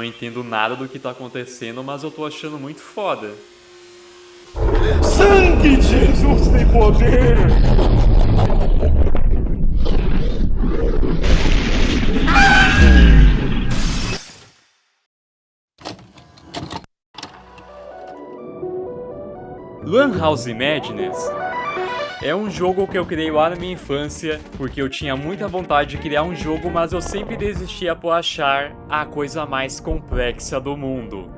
entendo nada do que tá acontecendo, mas eu tô achando muito foda. Sangue de Jesus tem poder! Lan House Madness é um jogo que eu criei lá na minha infância, porque eu tinha muita vontade de criar um jogo, mas eu sempre desistia por achar a coisa mais complexa do mundo.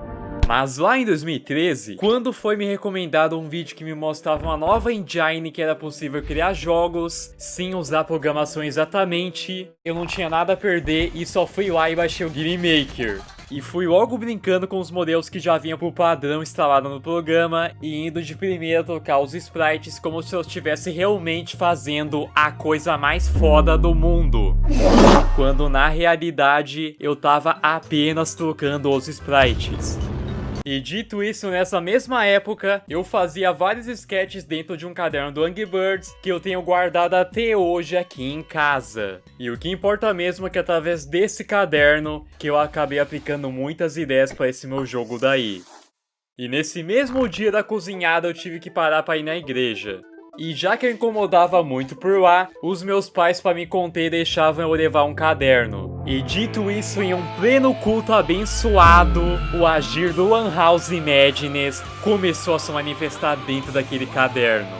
Mas lá em 2013, quando foi me recomendado um vídeo que me mostrava uma nova engine que era possível criar jogos sem usar programação exatamente, eu não tinha nada a perder e só fui lá e baixei o Game Maker. E fui logo brincando com os modelos que já vinham por padrão instalado no programa e indo de primeira trocar os sprites como se eu estivesse realmente fazendo a coisa mais foda do mundo. Quando na realidade eu tava apenas trocando os sprites. E dito isso, nessa mesma época, eu fazia vários sketches dentro de um caderno do Angry Birds que eu tenho guardado até hoje aqui em casa. E o que importa mesmo é que através desse caderno que eu acabei aplicando muitas ideias para esse meu jogo daí. E nesse mesmo dia da cozinhada eu tive que parar para ir na igreja. E já que eu incomodava muito por lá, os meus pais para me conter deixavam eu levar um caderno. E dito isso, em um pleno culto abençoado, o agir do Lan House Madness começou a se manifestar dentro daquele caderno,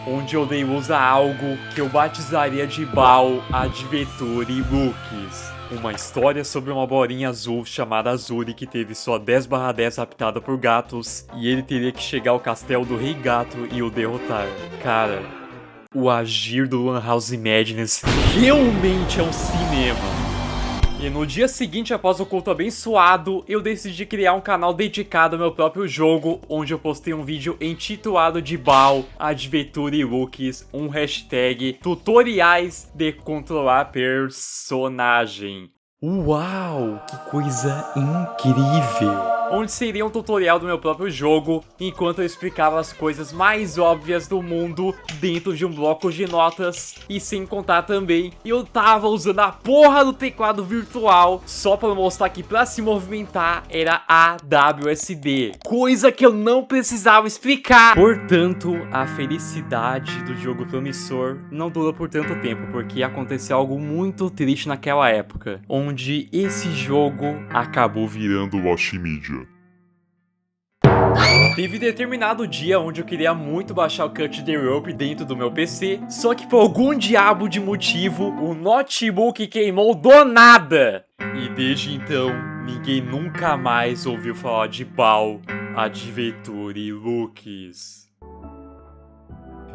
onde eu dei luz a algo que eu batizaria de Baal Adventure Books. Uma história sobre uma bolinha azul chamada Azuri que teve sua 10/10 raptada por gatos e ele teria que chegar ao castelo do Rei Gato e o derrotar. Cara, o agir do Lan House Madness realmente é um cinema. E no dia seguinte, após o culto abençoado, eu decidi criar um canal dedicado ao meu próprio jogo, onde eu postei um vídeo intitulado de Baal Adventure Looks, um hashtag tutoriais de controlar personagem. Uau, que coisa incrível! Onde seria um tutorial do meu próprio jogo, enquanto eu explicava as coisas mais óbvias do mundo dentro de um bloco de notas. E sem contar também, eu tava usando a porra do teclado virtual só pra mostrar que pra se movimentar era AWSD, coisa que eu não precisava explicar. Portanto, a felicidade do jogo promissor não durou por tanto tempo, porque aconteceu algo muito triste naquela época, onde esse jogo acabou virando Lost Media. Teve determinado dia onde eu queria muito baixar o Cut the Rope dentro do meu PC, só que por algum diabo de motivo, o notebook queimou do nada. E desde então, ninguém nunca mais ouviu falar de Baal Adventure Looks.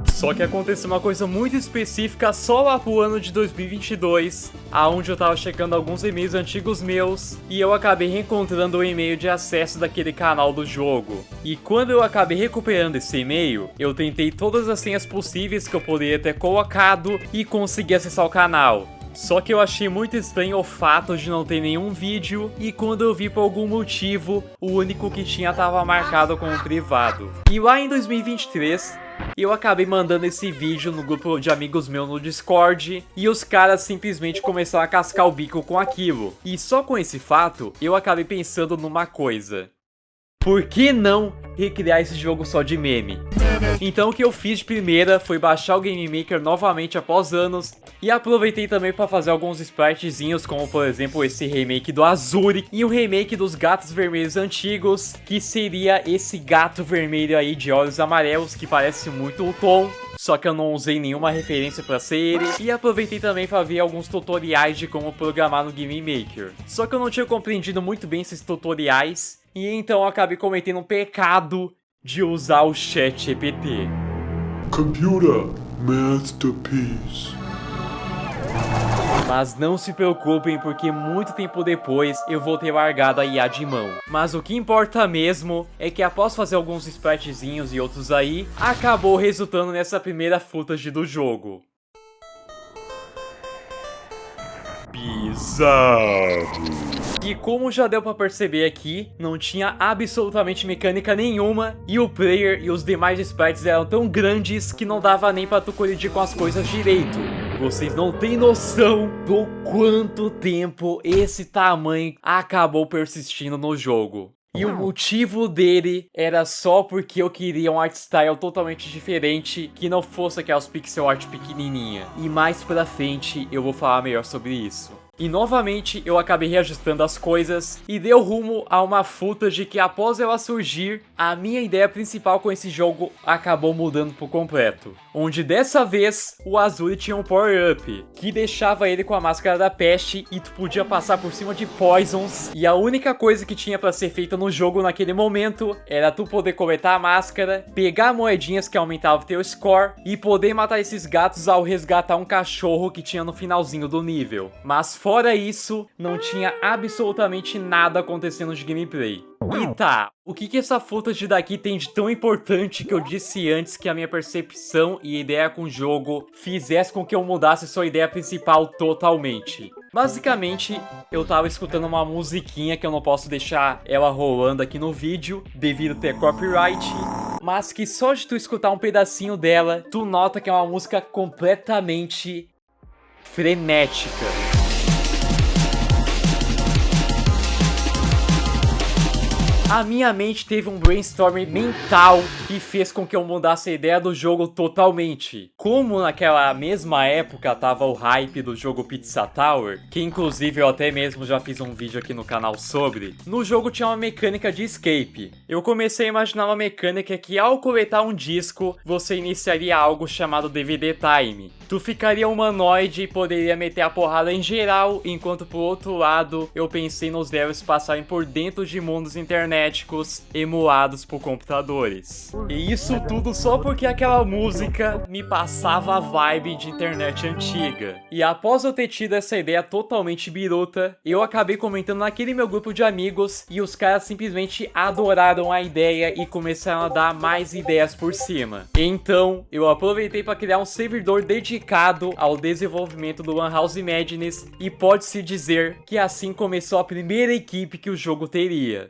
Só que aconteceu uma coisa muito específica só lá pro ano de 2022, aonde eu tava checando alguns e-mails antigos meus e eu acabei reencontrando o e-mail de acesso daquele canal do jogo. E quando eu acabei recuperando esse e-mail, eu tentei todas as senhas possíveis que eu poderia ter colocado e consegui acessar o canal. Só que eu achei muito estranho o fato de não ter nenhum vídeo e quando eu vi por algum motivo, o único que tinha tava marcado como privado. E lá em 2023, eu acabei mandando esse vídeo no grupo de amigos meus no Discord e os caras simplesmente começaram a cascar o bico com aquilo. E só com esse fato, eu acabei pensando numa coisa. Por que não recriar esse jogo só de meme? Então o que eu fiz de primeira foi baixar o Game Maker novamente após anos e aproveitei também para fazer alguns spritezinhos, como por exemplo esse remake do Azuri e o remake dos gatos vermelhos antigos, que seria esse gato vermelho aí de olhos amarelos que parece muito o Tom. Só que eu não usei nenhuma referência pra ser ele. E aproveitei também pra ver alguns tutoriais de como programar no Game Maker. Só que eu não tinha compreendido muito bem esses tutoriais. E então eu acabei cometendo um pecado de usar o ChatGPT. Computer Masterpiece. Mas não se preocupem, porque muito tempo depois eu vou ter largado a IA de mão. Mas o que importa mesmo é que após fazer alguns spritezinhos e outros aí, acabou resultando nessa primeira footage do jogo. Bizarro. E como já deu pra perceber aqui, não tinha absolutamente mecânica nenhuma, e o player e os demais sprites eram tão grandes que não dava nem pra tu colidir com as coisas direito. Vocês não têm noção do quanto tempo esse tamanho acabou persistindo no jogo. E o motivo dele era só porque eu queria um art style totalmente diferente, que não fosse aquelas pixel art pequenininha. E mais pra frente eu vou falar melhor sobre isso. E novamente eu acabei reajustando as coisas e deu rumo a uma footage que após ela surgir, a minha ideia principal com esse jogo acabou mudando por completo. Onde dessa vez o Azuri tinha um power-up, que deixava ele com a máscara da peste e tu podia passar por cima de poisons. E a única coisa que tinha pra ser feita no jogo naquele momento era tu poder coletar a máscara, pegar moedinhas que aumentavam teu score e poder matar esses gatos ao resgatar um cachorro que tinha no finalzinho do nível. Mas fora isso, não tinha absolutamente nada acontecendo de gameplay. E tá, o que essa footage daqui tem de tão importante que eu disse antes que a minha percepção e ideia com o jogo fizesse com que eu mudasse sua ideia principal totalmente? Basicamente, eu tava escutando uma musiquinha que eu não posso deixar ela rolando aqui no vídeo, devido ter copyright, mas que só de tu escutar um pedacinho dela, tu nota que é uma música completamente frenética. A minha mente teve um brainstorming mental e fez com que eu mudasse a ideia do jogo totalmente. Como naquela mesma época tava o hype do jogo Pizza Tower, que inclusive eu até mesmo já fiz um vídeo aqui no canal sobre, no jogo tinha uma mecânica de escape. Eu comecei a imaginar uma mecânica que ao coletar um disco, você iniciaria algo chamado DVD Time. Tu ficaria humanoide e poderia meter a porrada em geral, enquanto por outro lado, eu pensei nos levels passarem por dentro de mundos internéticos emulados por computadores. E isso tudo só porque aquela música me passava a vibe de internet antiga. E após eu ter tido essa ideia totalmente biruta, eu acabei comentando naquele meu grupo de amigos e os caras simplesmente adoraram a ideia e começaram a dar mais ideias por cima. Então, eu aproveitei para criar um servidor dedicado ao desenvolvimento do One House Madness e pode-se dizer que assim começou a primeira equipe que o jogo teria.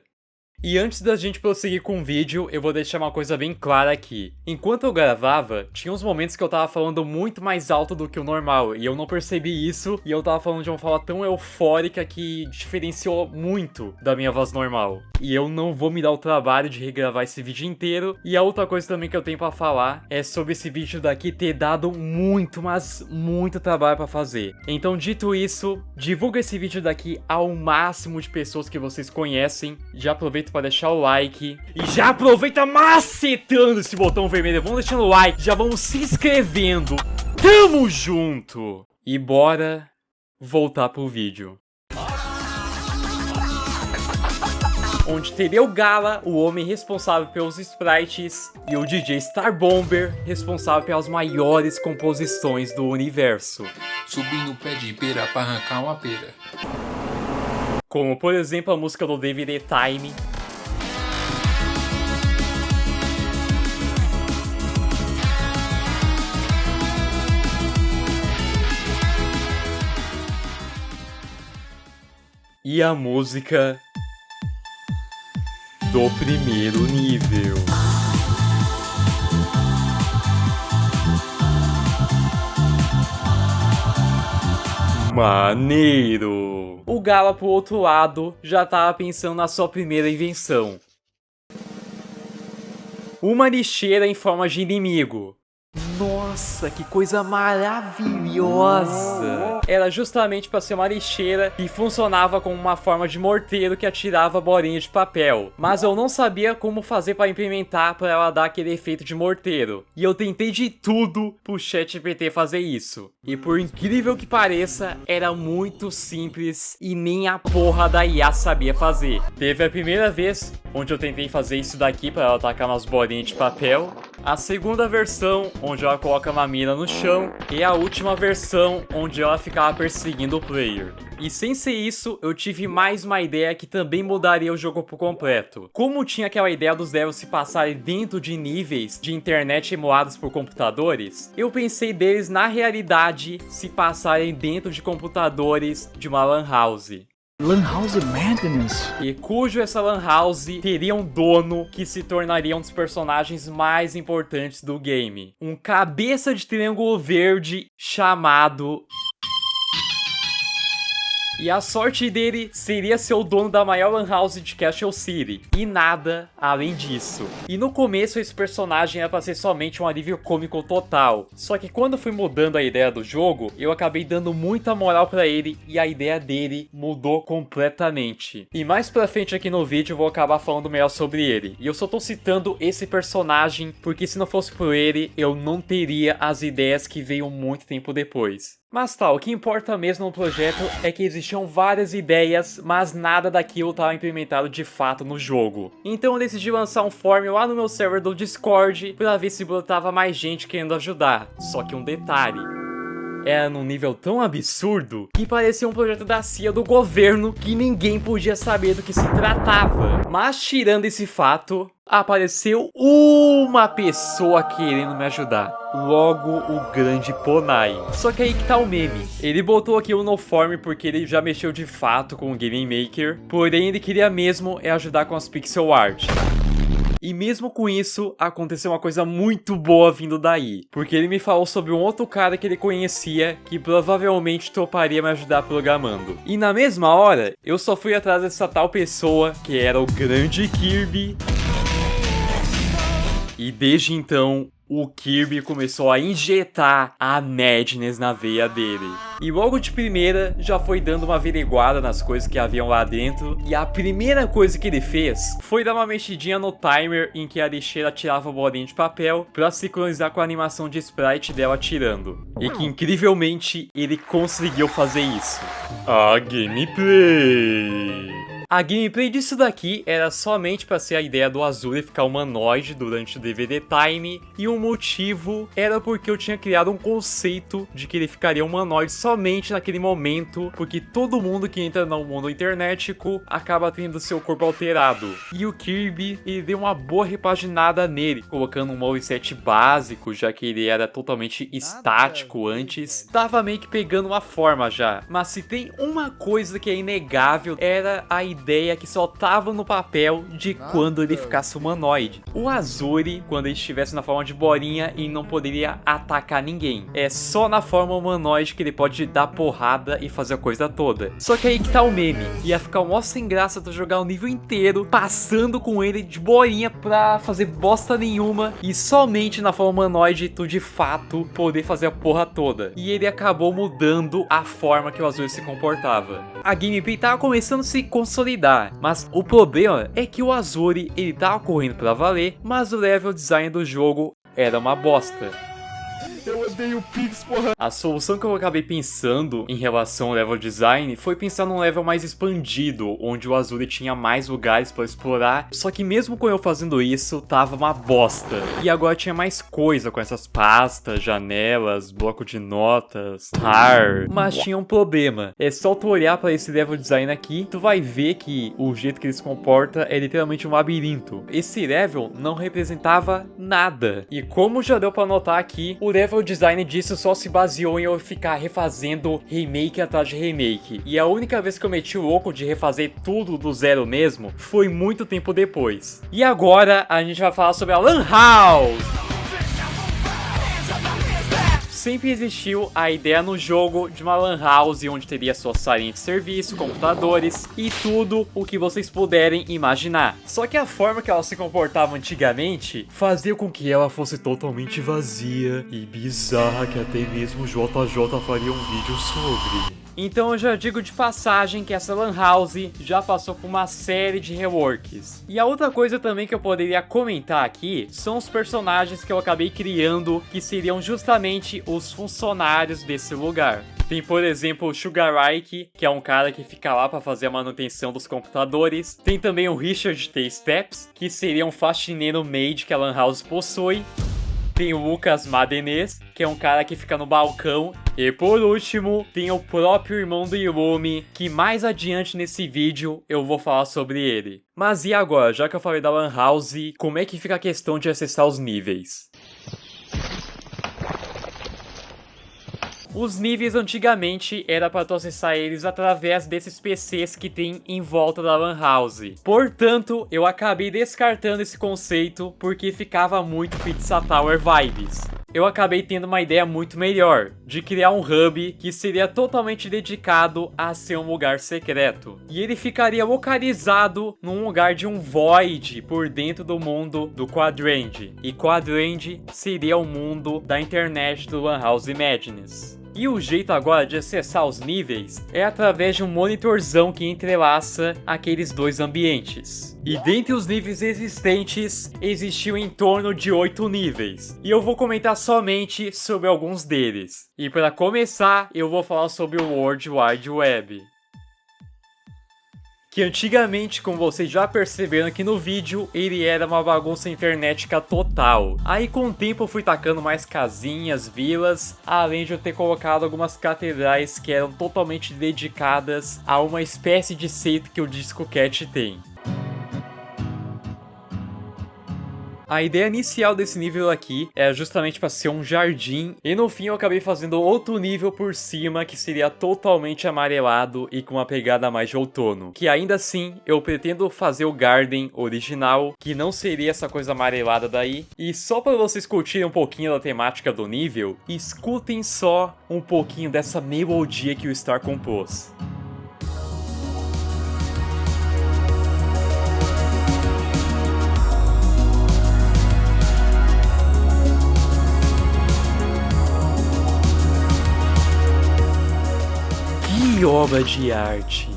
E antes da gente prosseguir com o vídeo, eu vou deixar uma coisa bem clara aqui. Enquanto eu gravava, tinha uns momentos que eu tava falando muito mais alto do que o normal, e eu não percebi isso, e eu tava falando de uma forma tão eufórica que diferenciou muito da minha voz normal. E eu não vou me dar o trabalho de regravar esse vídeo inteiro. E a outra coisa também que eu tenho pra falar é sobre esse vídeo daqui ter dado muito, mas muito trabalho pra fazer. Então, dito isso, divulga esse vídeo daqui ao máximo de pessoas que vocês conhecem. Já aproveita para deixar o like e já aproveita macetando esse botão vermelho. Vamos deixando o like, já vamos se inscrevendo. Tamo junto! E bora voltar pro vídeo. Onde teria o Gala, o homem responsável pelos sprites, e o DJ Star Bomber, responsável pelas maiores composições do universo. Subi no pé de pera pra arrancar uma pera. Como por exemplo a música do DVD Time. E a música do primeiro nível. Maneiro! O Gala, por outro lado, já tava pensando na sua primeira invenção. Uma lixeira em forma de inimigo. Nossa, que coisa maravilhosa! Era justamente para ser uma lixeira e funcionava como uma forma de morteiro que atirava bolinha de papel. Mas eu não sabia como fazer para implementar para ela dar aquele efeito de morteiro. E eu tentei de tudo pro ChatGPT fazer isso. E por incrível que pareça, era muito simples e nem a porra da IA sabia fazer. Teve a primeira vez onde eu tentei fazer isso daqui para ela atacar umas bolinhas de papel. A segunda versão, onde ela coloca uma mina no chão, e a última versão, onde ela ficava perseguindo o player. E sem ser isso, eu tive mais uma ideia que também mudaria o jogo por completo. Como tinha aquela ideia dos levels se passarem dentro de níveis de internet emulados por computadores, eu pensei deles na realidade se passarem dentro de computadores de uma lan house. Lan House Madness. E cujo essa lan house teria um dono que se tornaria um dos personagens mais importantes do game. Um cabeça de triângulo verde chamado... E a sorte dele seria ser o dono da maior lan house de Castle City. E nada além disso. E no começo esse personagem era pra ser somente um alívio cômico total. Só que quando fui mudando a ideia do jogo, eu acabei dando muita moral pra ele e a ideia dele mudou completamente. E mais pra frente aqui no vídeo eu vou acabar falando melhor sobre ele. E eu só tô citando esse personagem porque se não fosse por ele, eu não teria as ideias que veio muito tempo depois. Mas tá, o que importa mesmo no projeto é que existiam várias ideias, mas nada daquilo estava implementado de fato no jogo. Então eu decidi lançar um form lá no meu server do Discord pra ver se brotava mais gente querendo ajudar. Só que um detalhe. Era num nível tão absurdo que parecia um projeto da CIA do governo que ninguém podia saber do que se tratava. Mas tirando esse fato, apareceu uma pessoa querendo me ajudar. Logo, o grande Ponai. Só que aí que tá o meme. Ele botou aquilo no form porque ele já mexeu de fato com o Game Maker, porém ele queria mesmo ajudar com as pixel art. E mesmo com isso, aconteceu uma coisa muito boa vindo daí. Porque ele me falou sobre um outro cara que ele conhecia, que provavelmente toparia me ajudar programando. E na mesma hora, eu só fui atrás dessa tal pessoa, que era o grande Kirby. E desde então, o Kirby começou a injetar a Madness na veia dele. E logo de primeira, já foi dando uma averiguada nas coisas que haviam lá dentro. E a primeira coisa que ele fez foi dar uma mexidinha no timer em que a lixeira tirava a bolinha de papel pra sincronizar com a animação de sprite dela tirando. E que incrivelmente ele conseguiu fazer isso. A gameplay. A gameplay disso daqui era somente para ser a ideia do Azuri ficar humanoide durante o DVD Time, e o motivo era porque eu tinha criado um conceito de que ele ficaria humanoide somente naquele momento, porque todo mundo que entra no mundo internetico acaba tendo seu corpo alterado. E o Kirby, ele deu uma boa repaginada nele, colocando um moveset básico, já que ele era totalmente estático antes, tava meio que pegando uma forma já. Mas se tem uma coisa que é inegável, era a ideia que só tava no papel de quando ele ficasse humanoide. O Azuri, quando ele estivesse na forma de bolinha, ele não poderia atacar ninguém. É só na forma humanoide que ele pode dar porrada e fazer a coisa toda. Só que aí que tá o meme. Ia ficar mó sem graça tu jogar o nível inteiro passando com ele de bolinha pra fazer bosta nenhuma e somente na forma humanoide tu de fato poder fazer a porra toda. E ele acabou mudando a forma que o Azuri se comportava. A gameplay tava começando a se consolidar, mas o problema é que o Azuri, ele tava correndo pra valer, mas o level design do jogo era uma bosta. Eu odeio Pix, porra. A solução que eu acabei pensando em relação ao level design foi pensar num level mais expandido, onde o Azuri tinha mais lugares para explorar, só que mesmo com eu fazendo isso, tava uma bosta. E agora tinha mais coisa com essas pastas, janelas, bloco de notas, RAR, mas tinha um problema. É só tu olhar para esse level design aqui, tu vai ver que o jeito que ele se comporta é literalmente um labirinto. Esse level não representava nada. E como já deu para notar aqui, o level design disso só se baseou em eu ficar refazendo remake atrás de remake. E a única vez que eu meti o louco de refazer tudo do zero mesmo foi muito tempo depois. E agora a gente vai falar sobre a Lan House. Sempre existiu a ideia no jogo de uma lan house onde teria sua salinha de serviço, computadores e tudo o que vocês puderem imaginar. Só que a forma que ela se comportava antigamente fazia com que ela fosse totalmente vazia e bizarra, que até mesmo o JJ faria um vídeo sobre. Então eu já digo de passagem que essa lan house já passou por uma série de reworks. E a outra coisa também que eu poderia comentar aqui são os personagens que eu acabei criando, que seriam justamente os funcionários desse lugar. Tem, por exemplo, o Sugar Ike, que é um cara que fica lá para fazer a manutenção dos computadores. Tem também o Richard T. Steps, que seria um faxineiro maid que a lan house possui. tem o Lucas Madenês, que é um cara que fica no balcão. E por último, tem o próprio irmão do Illumi, que mais adiante nesse vídeo eu vou falar sobre ele. Mas e agora, já que eu falei da Lan House, como é que fica a questão de acessar os níveis? Os níveis antigamente era para tu acessar eles através desses PCs que tem em volta da Lan House. Portanto, eu acabei descartando esse conceito porque ficava muito Pizza Tower vibes. Eu acabei tendo uma ideia muito melhor, de criar um hub que seria totalmente dedicado a ser um lugar secreto. E ele ficaria localizado num lugar de um void por dentro do mundo do Quadrant. E Quadrant seria o mundo da internet do Lan House Madness. E o jeito agora de acessar os níveis é através de um monitorzão que entrelaça aqueles dois ambientes. E dentre os níveis existentes, existiu em torno de 8 níveis. E eu vou comentar somente sobre alguns deles. E para começar, eu vou falar sobre o World Wide Web. Que antigamente, como vocês já perceberam aqui no vídeo, ele era uma bagunça internetica total. Aí com o tempo eu fui tacando mais casinhas, vilas, além de eu ter colocado algumas catedrais que eram totalmente dedicadas a uma espécie de seita que o Disco Cat tem. A ideia inicial desse nível aqui era justamente para ser um jardim, e no fim eu acabei fazendo outro nível por cima que seria totalmente amarelado e com uma pegada mais de outono. Que ainda assim eu pretendo fazer o Garden original, que não seria essa coisa amarelada daí. E só para vocês curtirem um pouquinho da temática do nível, escutem só um pouquinho dessa melodia que o Star compôs. Que obra de arte!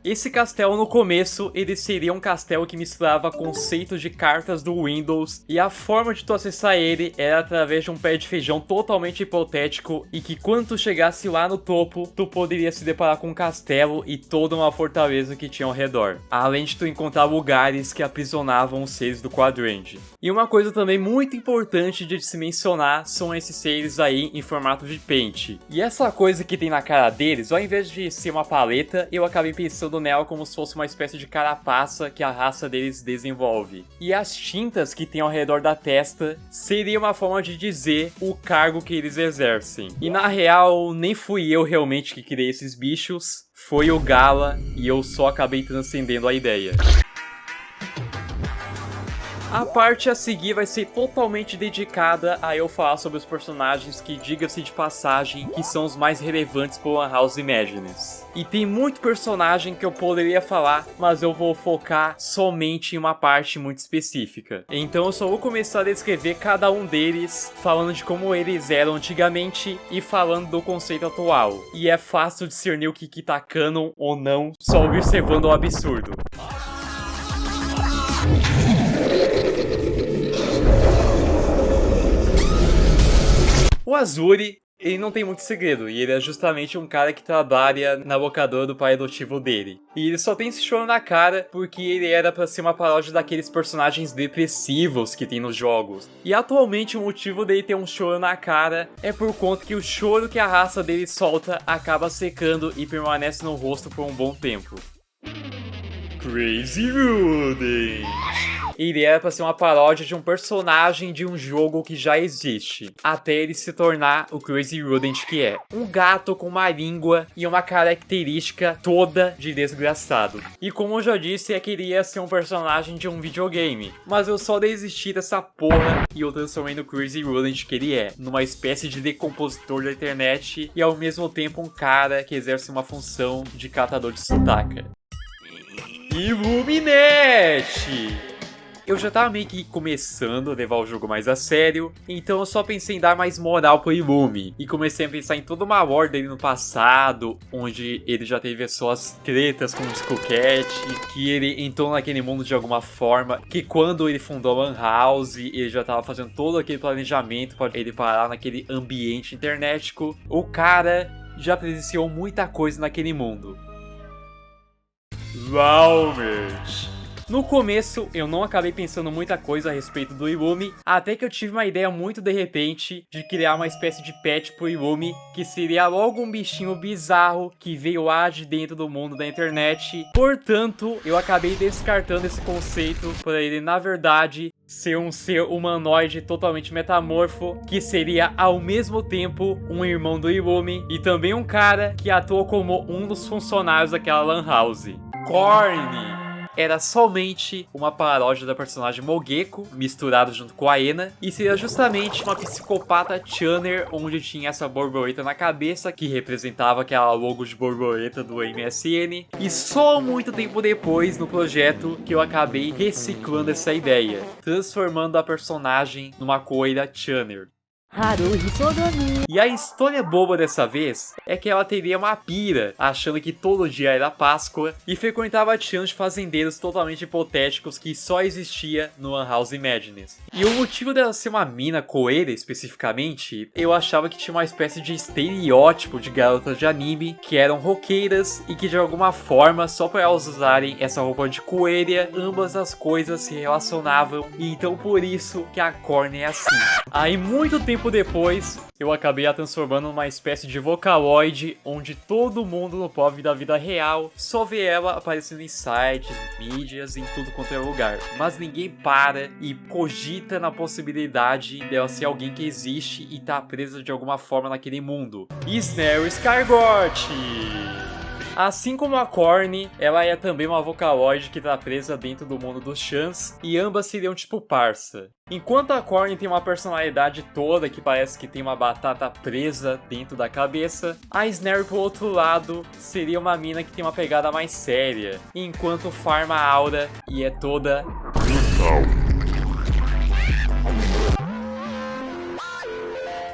Esse castelo no começo, ele seria um castelo que misturava conceitos de cartas do Windows, e a forma de tu acessar ele era através de um pé de feijão totalmente hipotético, e que quando tu chegasse lá no topo, tu poderia se deparar com um castelo e toda uma fortaleza que tinha ao redor, além de tu encontrar lugares que aprisionavam os seres do Quadrant. E uma coisa também muito importante de se mencionar são esses seres aí em formato de pente. E essa coisa que tem na cara deles, ao invés de ser uma paleta, eu acabei pensando nela como se fosse uma espécie de carapaça que a raça deles desenvolve. E as tintas que tem ao redor da testa seria uma forma de dizer o cargo que eles exercem. E na real, nem fui eu realmente que criei esses bichos, foi o Gala, e eu só acabei transcendendo a ideia. A parte a seguir vai ser totalmente dedicada a eu falar sobre os personagens que, diga-se de passagem, que são os mais relevantes pro Lan House Madness. E tem muito personagem que eu poderia falar, mas eu vou focar somente em uma parte muito específica. Então eu só vou começar a descrever cada um deles, falando de como eles eram antigamente e falando do conceito atual. E é fácil discernir o que tá canon ou não, só observando o absurdo. O Azuri, ele não tem muito segredo, e ele é justamente um cara que trabalha na locadora do pai adotivo dele. E ele só tem esse choro na cara porque ele era pra ser uma paródia daqueles personagens depressivos que tem nos jogos. E atualmente o motivo dele ter um choro na cara é por conta que o choro que a raça dele solta acaba secando e permanece no rosto por um bom tempo. Crazy Rudent. Ele era pra ser uma paródia de um personagem de um jogo que já existe, até ele se tornar o Crazy Rudent que é. Um gato com uma língua e uma característica toda de desgraçado. E como eu já disse, é que ele ia ser um personagem de um videogame, mas eu só desisti dessa porra e eu transformei no Crazy Rudent que ele é, numa espécie de decompositor da internet e ao mesmo tempo um cara que exerce uma função de catador de sudaca. Illuminati! Eu já tava meio que começando a levar o jogo mais a sério, então eu só pensei em dar mais moral pro Illumi. E comecei a pensar em toda uma lore dele no passado, onde ele já teve as suas tretas com o Disco Cat, que ele entrou naquele mundo de alguma forma, que quando ele fundou a Lan House, ele já tava fazendo todo aquele planejamento pra ele parar naquele ambiente internetico. O cara já presenciou muita coisa naquele mundo. Valmet! No começo, eu não acabei pensando muita coisa a respeito do Illumi, até que eu tive uma ideia muito de repente de criar uma espécie de pet pro Illumi, que seria logo um bichinho bizarro que veio lá de dentro do mundo da internet. Portanto, eu acabei descartando esse conceito para ele, na verdade, ser um ser humanoide totalmente metamorfo, que seria ao mesmo tempo um irmão do Illumi e também um cara que atuou como um dos funcionários daquela lan house. Corny era somente uma paródia da personagem Mogeko, misturado junto com a Ena, e seria justamente uma psicopata channel, onde tinha essa borboleta na cabeça, que representava aquela logo de borboleta do MSN, e só muito tempo depois, no projeto, que eu acabei reciclando essa ideia, transformando a personagem numa coira channel. E a história boba dessa vez é que ela teria uma pira, achando que todo dia era Páscoa, e frequentava chãs de fazendeiros totalmente hipotéticos que só existia no Lan House Madness. E o motivo dela ser uma mina coelha especificamente, eu achava que tinha uma espécie de estereótipo de garotas de anime que eram roqueiras e que de alguma forma, só por elas usarem essa roupa de coelha, ambas as coisas se relacionavam, e então por isso que a Corny é assim. Aí muito tempo depois, eu acabei a transformando numa espécie de Vocaloid, onde todo mundo no pop da vida real só vê ela aparecendo em sites, mídias, em tudo quanto é lugar. Mas ninguém para e cogita na possibilidade dela ser alguém que existe e tá presa de alguma forma naquele mundo. Snare Scargot! Assim como a Corny, ela é também uma Vocaloid que tá presa dentro do mundo dos chans, e ambas seriam tipo parça. Enquanto a Corny tem uma personalidade toda que parece que tem uma batata presa dentro da cabeça, a Snare, por outro lado, seria uma mina que tem uma pegada mais séria, enquanto farma a aura e é toda brutal.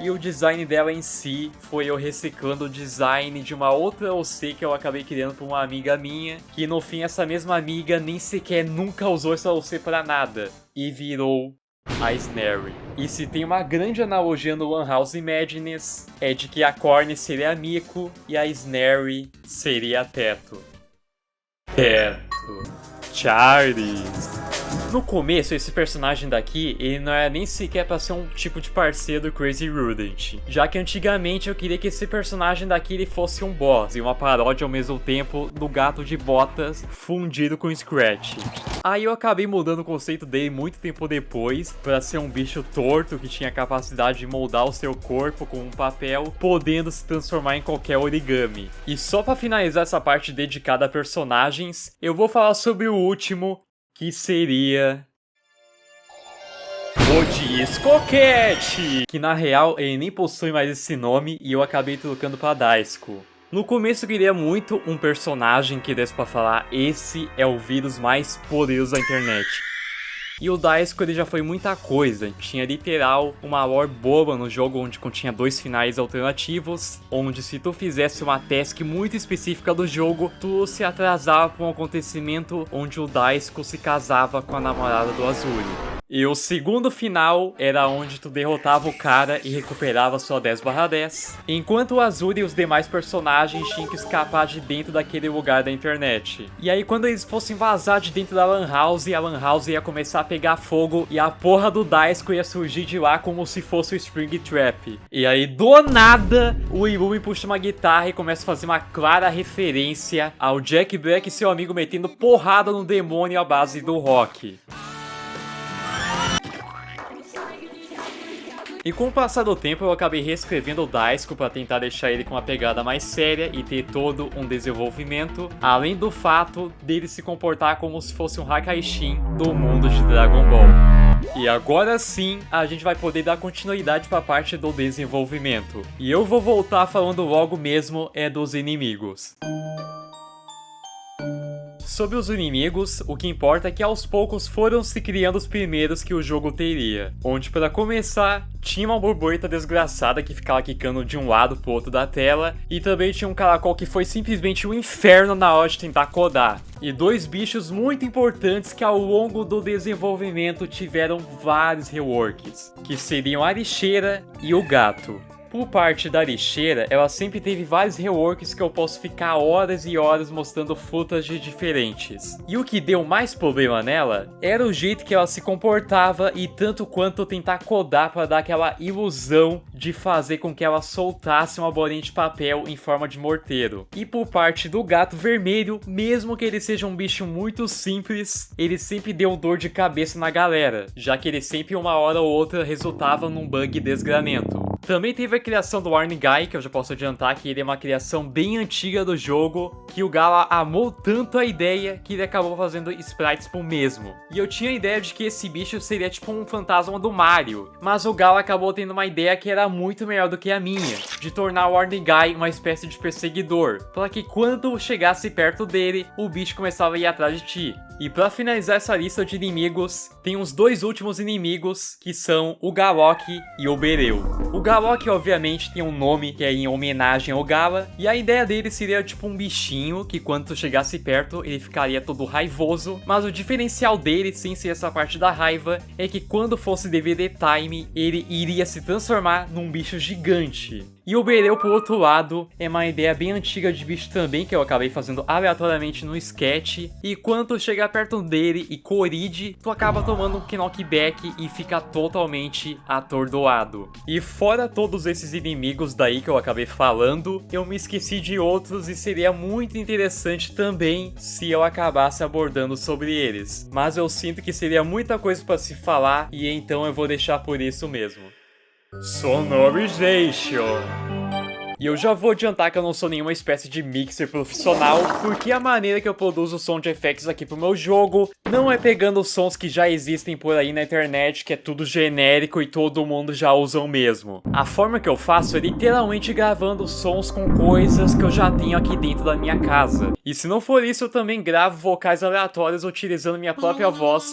E o design dela em si foi eu reciclando o design de uma outra OC que eu acabei criando pra uma amiga minha, que no fim essa mesma amiga nem sequer nunca usou essa OC pra nada, e virou a Snare. E se tem uma grande analogia no Lan House Madness, é de que a Corny seria a Miko e a Snare seria a Teto. Charles. No começo, esse personagem daqui, ele não era nem sequer pra ser um tipo de parceiro do Crazy Rudent, já que antigamente eu queria que esse personagem daqui ele fosse um boss e uma paródia ao mesmo tempo do Gato de Botas fundido com Scratch. Aí eu acabei mudando o conceito dele muito tempo depois, pra ser um bicho torto que tinha a capacidade de moldar o seu corpo com um papel, podendo se transformar em qualquer origami. E só pra finalizar essa parte dedicada a personagens, eu vou falar sobre o último, que seria o Discoquete, que na real ele nem possui mais esse nome e eu acabei trocando pra Daisuke. No começo eu queria muito um personagem que desse pra falar: esse é o vírus mais poderoso da internet. E o Daisuke ele já foi muita coisa, tinha literal uma lore boba no jogo onde continha 2 finais alternativos, onde se tu fizesse uma task muito específica do jogo, tu se atrasava pra um acontecimento onde o Daisuke se casava com a namorada do Azuri. E o segundo final era onde tu derrotava o cara e recuperava sua 10/10, enquanto o Azuri e os demais personagens tinham que escapar de dentro daquele lugar da internet. E aí quando eles fossem vazar de dentro da Lan House, a Lan House ia começar a pegar fogo e a porra do Daisuke ia surgir de lá como se fosse o Spring Trap. E aí do nada, o Illumi puxa uma guitarra e começa a fazer uma clara referência ao Jack Black e seu amigo metendo porrada no demônio à base do rock. E com o passar do tempo eu acabei reescrevendo o Daisuke para tentar deixar ele com uma pegada mais séria e ter todo um desenvolvimento, além do fato dele se comportar como se fosse um Hakaishin do mundo de Dragon Ball. E agora sim, a gente vai poder dar continuidade para a parte do desenvolvimento. E eu vou voltar falando logo mesmo dos inimigos. Sobre os inimigos, o que importa é que aos poucos foram se criando os primeiros que o jogo teria, onde para começar, tinha uma borboleta desgraçada que ficava quicando de um lado pro outro da tela, e também tinha um caracol que foi simplesmente um inferno na hora de tentar codar. E 2 bichos muito importantes que ao longo do desenvolvimento tiveram vários reworks, que seriam a lixeira e o gato. Por parte da lixeira, ela sempre teve vários reworks que eu posso ficar horas e horas mostrando footage diferentes. E o que deu mais problema nela era o jeito que ela se comportava e tanto quanto tentar codar para dar aquela ilusão de fazer com que ela soltasse uma bolinha de papel em forma de morteiro. E por parte do gato vermelho, mesmo que ele seja um bicho muito simples, ele sempre deu dor de cabeça na galera, já que ele sempre uma hora ou outra resultava num bug desgramento. Também teve a criação do Warning Guy, que eu já posso adiantar que ele é uma criação bem antiga do jogo, que o Gala amou tanto a ideia que ele acabou fazendo sprites pro mesmo. E eu tinha a ideia de que esse bicho seria tipo um fantasma do Mario, mas o Gala acabou tendo uma ideia que era muito melhor do que a minha, de tornar o Warning Guy uma espécie de perseguidor, para que quando chegasse perto dele, o bicho começava a ir atrás de ti. E pra finalizar essa lista de inimigos, tem os dois últimos inimigos, que são o Galok e o Bereu. O Galok, obviamente, tem um nome que é em homenagem ao Gala, e a ideia dele seria tipo um bichinho, que quando tu chegasse perto, ele ficaria todo raivoso, mas o diferencial dele, sem ser essa parte da raiva, é que quando fosse DVD Time, ele iria se transformar num bicho gigante. E o Bereu, por outro lado, é uma ideia bem antiga de bicho também, que eu acabei fazendo aleatoriamente no sketch. E quando tu chegar perto dele e corrige, tu acaba tomando um knockback e fica totalmente atordoado. E fora todos esses inimigos daí que eu acabei falando, eu me esqueci de outros e seria muito interessante também se eu acabasse abordando sobre eles. Mas eu sinto que seria muita coisa para se falar e então eu vou deixar por isso mesmo. Sonorization. E eu já vou adiantar que eu não sou nenhuma espécie de mixer profissional, porque a maneira que eu produzo som de effects aqui pro meu jogo não é pegando os sons que já existem por aí na internet, que é tudo genérico e todo mundo já usa o mesmo. A forma que eu faço é literalmente gravando sons com coisas que eu já tenho aqui dentro da minha casa. E se não for isso, eu também gravo vocais aleatórios utilizando minha própria voz,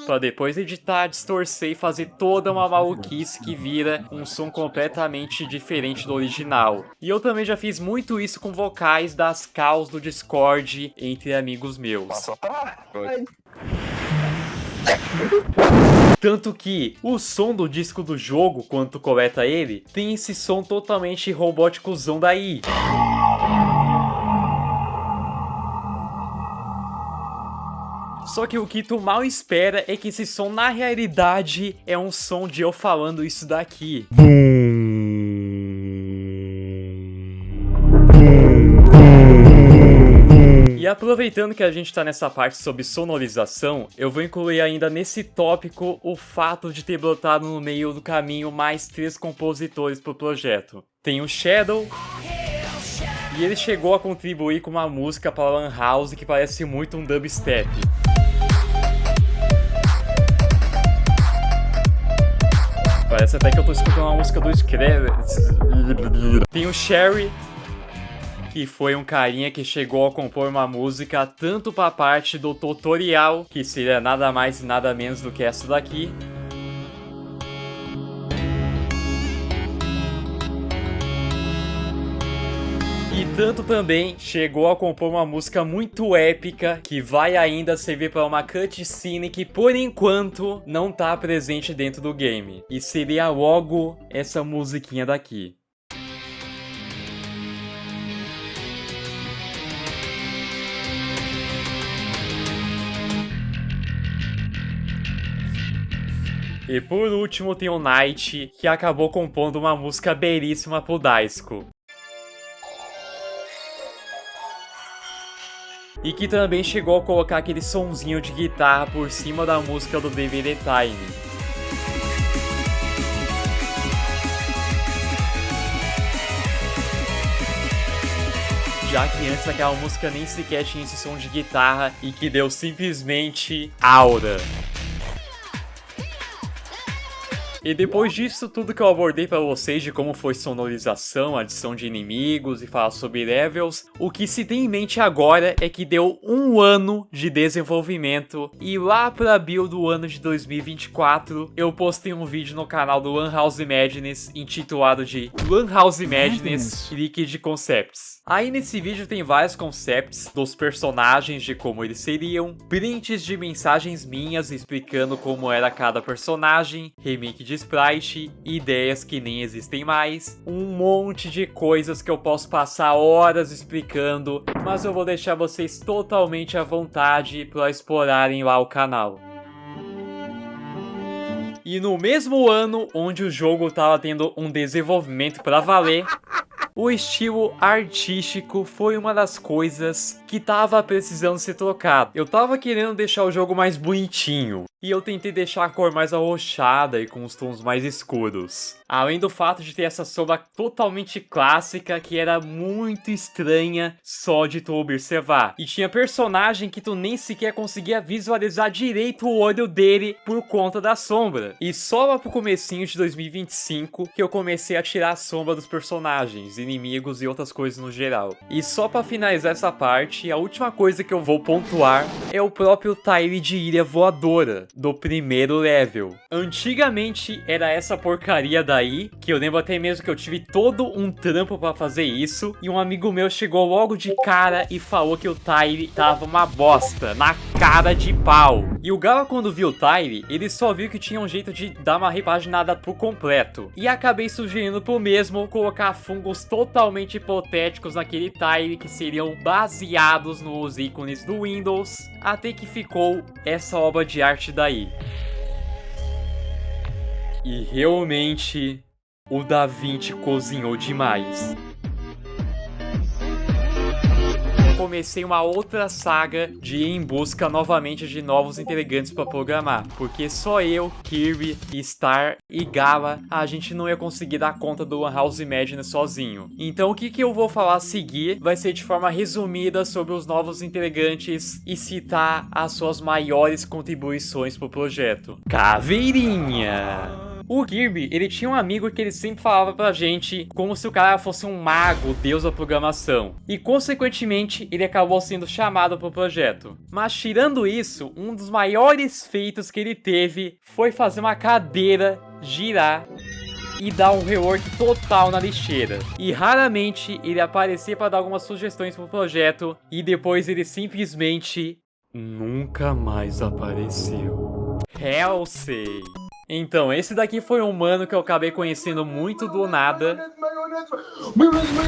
pra depois editar, distorcer e fazer toda uma maluquice que vira um som completamente diferente do original. E eu também já fiz muito isso com vocais das calls do Discord entre amigos meus. Tanto que o som do disco do jogo, quando tu coleta ele, tem esse som totalmente robóticozão daí. Só que o que tu mal espera é que esse som na realidade é um som de eu falando isso daqui. E aproveitando que a gente tá nessa parte sobre sonorização, eu vou incluir ainda nesse tópico o fato de ter brotado no meio do caminho mais 3 compositores pro projeto. Tem o Shadow, e ele chegou a contribuir com uma música para Lan House que parece muito um dubstep. Parece até que eu tô escutando uma música do Screve. Tem o Sherry, que foi um carinha que chegou a compor uma música tanto pra parte do tutorial, que seria nada mais e nada menos do que essa daqui, e tanto também chegou a compor uma música muito épica que vai ainda servir para uma cutscene que por enquanto não tá presente dentro do game. E seria logo essa musiquinha daqui. E por último tem o Knight, que acabou compondo uma música belíssima pro Daisuke. E que também chegou a colocar aquele sonzinho de guitarra por cima da música do DVD Time. Já que antes aquela música nem sequer tinha esse som de guitarra e que deu simplesmente aura. E depois disso, tudo que eu abordei pra vocês de como foi sonorização, adição de inimigos e falar sobre levels, o que se tem em mente agora é que deu 1 ano de desenvolvimento e lá pra abril do ano de 2024 eu postei um vídeo no canal do Lan House Madness intitulado de Lan House Madness Liquid Concepts. Aí nesse vídeo tem vários concepts dos personagens, de como eles seriam, prints de mensagens minhas explicando como era cada personagem, remake de sprite, ideias que nem existem mais, um monte de coisas que eu posso passar horas explicando, mas eu vou deixar vocês totalmente à vontade para explorarem lá o canal. E no mesmo ano onde o jogo estava tendo um desenvolvimento para valer, o estilo artístico foi uma das coisas que tava precisando ser trocado. Eu tava querendo deixar o jogo mais bonitinho, e eu tentei deixar a cor mais arroxada e com os tons mais escuros. Além do fato de ter essa sombra totalmente clássica que era muito estranha só de tu observar. E tinha personagem que tu nem sequer conseguia visualizar direito o olho dele por conta da sombra. E só lá pro comecinho de 2025 que eu comecei a tirar a sombra dos personagens, inimigos e outras coisas no geral. E só pra finalizar essa parte, a última coisa que eu vou pontuar é o próprio tile de ilha voadora do primeiro level. Antigamente era essa porcaria daí, que eu lembro até mesmo que eu tive todo um trampo pra fazer isso, e um amigo meu chegou logo de cara e falou que o tile tava uma bosta, na cara de pau. E o Gala, quando viu o tile, ele só viu que tinha um jeito de dar uma repaginada por completo, e acabei sugerindo pro mesmo colocar fungos totalmente hipotéticos naquele tile que seriam baseados nos ícones do Windows, até que ficou essa obra de arte daí. E realmente, o DaVinci cozinhou demais. Comecei uma outra saga de ir em busca novamente de novos integrantes para programar, porque só eu, Kirby, Star e Gala, a gente não ia conseguir dar conta do Lan House Madness sozinho. Então o que eu vou falar a seguir vai ser de forma resumida sobre os novos integrantes e citar as suas maiores contribuições pro projeto. Caveirinha! O Kirby, ele tinha um amigo que ele sempre falava pra gente como se o cara fosse um mago, deus da programação. E consequentemente, ele acabou sendo chamado pro projeto. Mas tirando isso, um dos maiores feitos que ele teve foi fazer uma cadeira girar e dar um rework total na lixeira. E raramente ele aparecia para dar algumas sugestões pro projeto e depois ele simplesmente nunca mais apareceu. Halsey. Então, esse daqui foi um mano que eu acabei conhecendo muito do nada,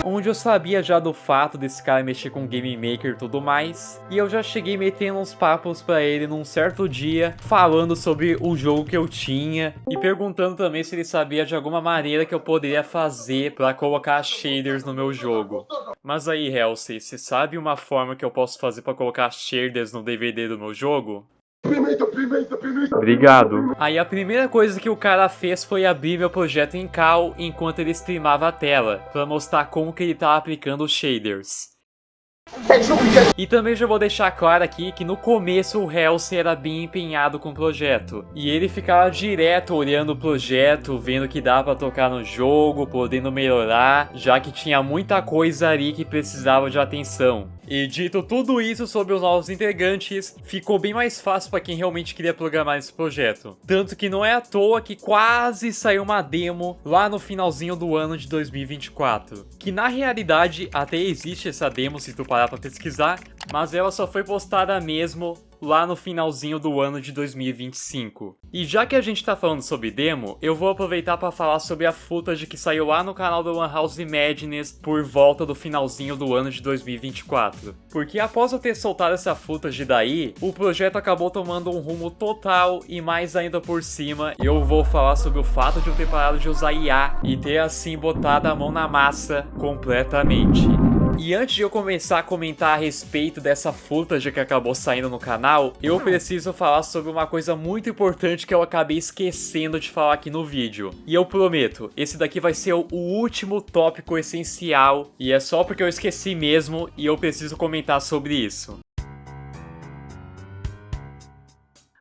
onde eu sabia já do fato desse cara mexer com Game Maker e tudo mais, e eu já cheguei metendo uns papos pra ele num certo dia, falando sobre o jogo que eu tinha, e perguntando também se ele sabia de alguma maneira que eu poderia fazer pra colocar shaders no meu jogo. Mas aí, Halsey, você sabe uma forma que eu posso fazer pra colocar shaders no DVD do meu jogo? Pimenta. Obrigado. Aí a primeira coisa que o cara fez foi abrir meu projeto em Cal enquanto ele streamava a tela, pra mostrar como que ele tava aplicando os shaders. E também já vou deixar claro aqui que no começo o Halsey era bem empenhado com o projeto. E ele ficava direto olhando o projeto, vendo que dava pra tocar no jogo, podendo melhorar, já que tinha muita coisa ali que precisava de atenção. E dito tudo isso sobre os novos integrantes, ficou bem mais fácil para quem realmente queria programar esse projeto. Tanto que não é à toa que quase saiu uma demo lá no finalzinho do ano de 2024. Que na realidade até existe essa demo se tu parar pra pesquisar, mas ela só foi postada mesmo lá no finalzinho do ano de 2025. E já que a gente tá falando sobre demo, eu vou aproveitar para falar sobre a footage que saiu lá no canal do Lan House Madness por volta do finalzinho do ano de 2024. Porque após eu ter soltado essa footage daí, o projeto acabou tomando um rumo total e mais ainda por cima, eu vou falar sobre o fato de eu ter parado de usar IA e ter assim botado a mão na massa completamente. E antes de eu começar a comentar a respeito dessa footage que acabou saindo no canal, eu preciso falar sobre uma coisa muito importante que eu acabei esquecendo de falar aqui no vídeo. E eu prometo, esse daqui vai ser o último tópico essencial, e é só porque eu esqueci mesmo e eu preciso comentar sobre isso.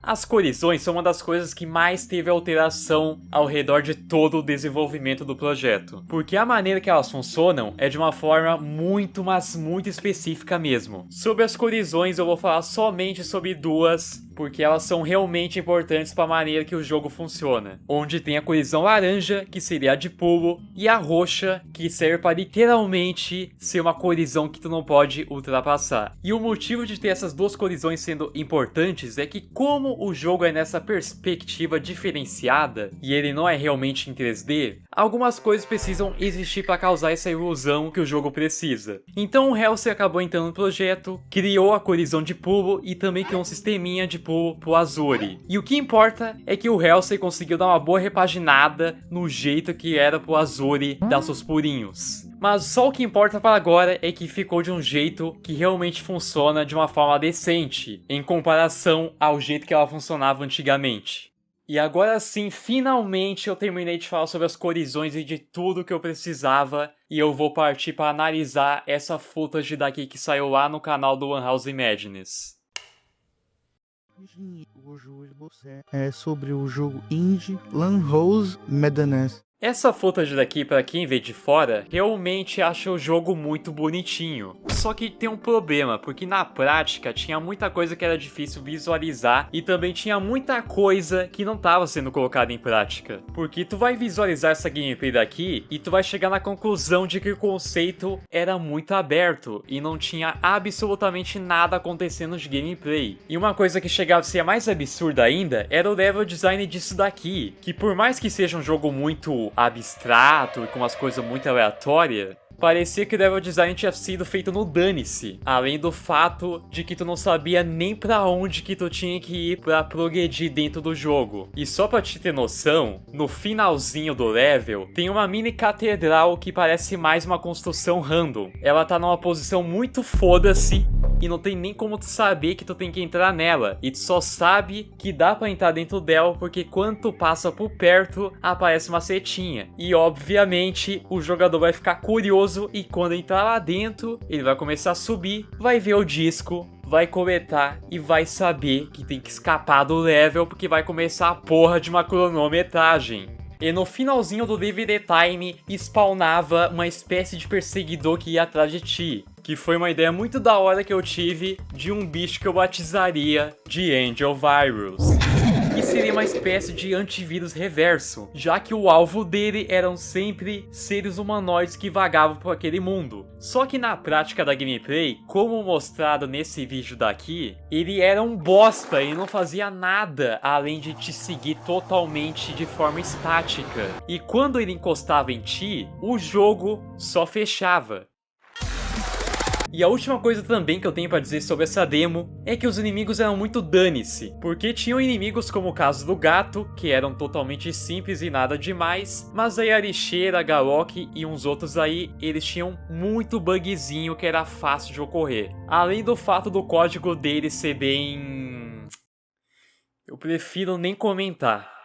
As colisões são uma das coisas que mais teve alteração ao redor de todo o desenvolvimento do projeto. Porque a maneira que elas funcionam é de uma forma muito, mas muito específica mesmo. Sobre as colisões eu vou falar somente sobre duas, porque elas são realmente importantes para a maneira que o jogo funciona. Onde tem a colisão laranja, que seria a de pulo, e a roxa, que serve para literalmente ser uma colisão que tu não pode ultrapassar. E o motivo de ter essas duas colisões sendo importantes é que, como o jogo é nessa perspectiva diferenciada e ele não é realmente em 3D, algumas coisas precisam existir para causar essa ilusão que o jogo precisa. Então o Halsey acabou entrando no projeto, criou a colisão de pulo e também criou um sisteminha de pulo pro Azuri. E o que importa é que o Halsey conseguiu dar uma boa repaginada no jeito que era pro Azuri dar seus pulinhos. Mas só o que importa para agora é que ficou de um jeito que realmente funciona de uma forma decente, em comparação ao jeito que ela funcionava antigamente. E agora sim, finalmente eu terminei de falar sobre as colisões e de tudo que eu precisava, e eu vou partir para analisar essa footage daqui que saiu lá no canal do One House Madness. Hoje você é sobre o jogo indie Lan House Madness. Essa footage daqui, pra quem vê de fora, realmente acha o jogo muito bonitinho. Só que tem um problema, porque na prática tinha muita coisa que era difícil visualizar e também tinha muita coisa que não estava sendo colocada em prática. Porque tu vai visualizar essa gameplay daqui e tu vai chegar na conclusão de que o conceito era muito aberto e não tinha absolutamente nada acontecendo de gameplay. E uma coisa que chegava a ser mais absurda ainda era o level design disso daqui, que por mais que seja um jogo muito abstrato e com umas coisas muito aleatórias, parecia que o level design tinha sido feito no dane-se, além do fato de que tu não sabia nem pra onde que tu tinha que ir pra progredir dentro do jogo. E só pra te ter noção, no finalzinho do level, tem uma mini catedral que parece mais uma construção random. Ela tá numa posição muito foda-se, e não tem nem como tu saber que tu tem que entrar nela, e tu só sabe que dá pra entrar dentro dela porque quando tu passa por perto, aparece uma setinha. E obviamente, o jogador vai ficar curioso e quando entrar lá dentro, ele vai começar a subir, vai ver o disco, vai coletar e vai saber que tem que escapar do level porque vai começar a porra de uma cronometragem. E no finalzinho do DVD Time, spawnava uma espécie de perseguidor que ia atrás de ti. Que foi uma ideia muito da hora que eu tive de um bicho que eu batizaria de Angel Virus. Que seria uma espécie de antivírus reverso, já que o alvo dele eram sempre seres humanoides que vagavam por aquele mundo. Só que na prática da gameplay, como mostrado nesse vídeo daqui, ele era um bosta e não fazia nada além de te seguir totalmente de forma estática. E quando ele encostava em ti, o jogo só fechava. E a última coisa também que eu tenho pra dizer sobre essa demo é que os inimigos eram muito dane-se, porque tinham inimigos como o caso do gato, que eram totalmente simples e nada demais, mas aí a lixeira, a Galok e uns outros aí, eles tinham muito bugzinho que era fácil de ocorrer. Além do fato do código deles ser bem... eu prefiro nem comentar.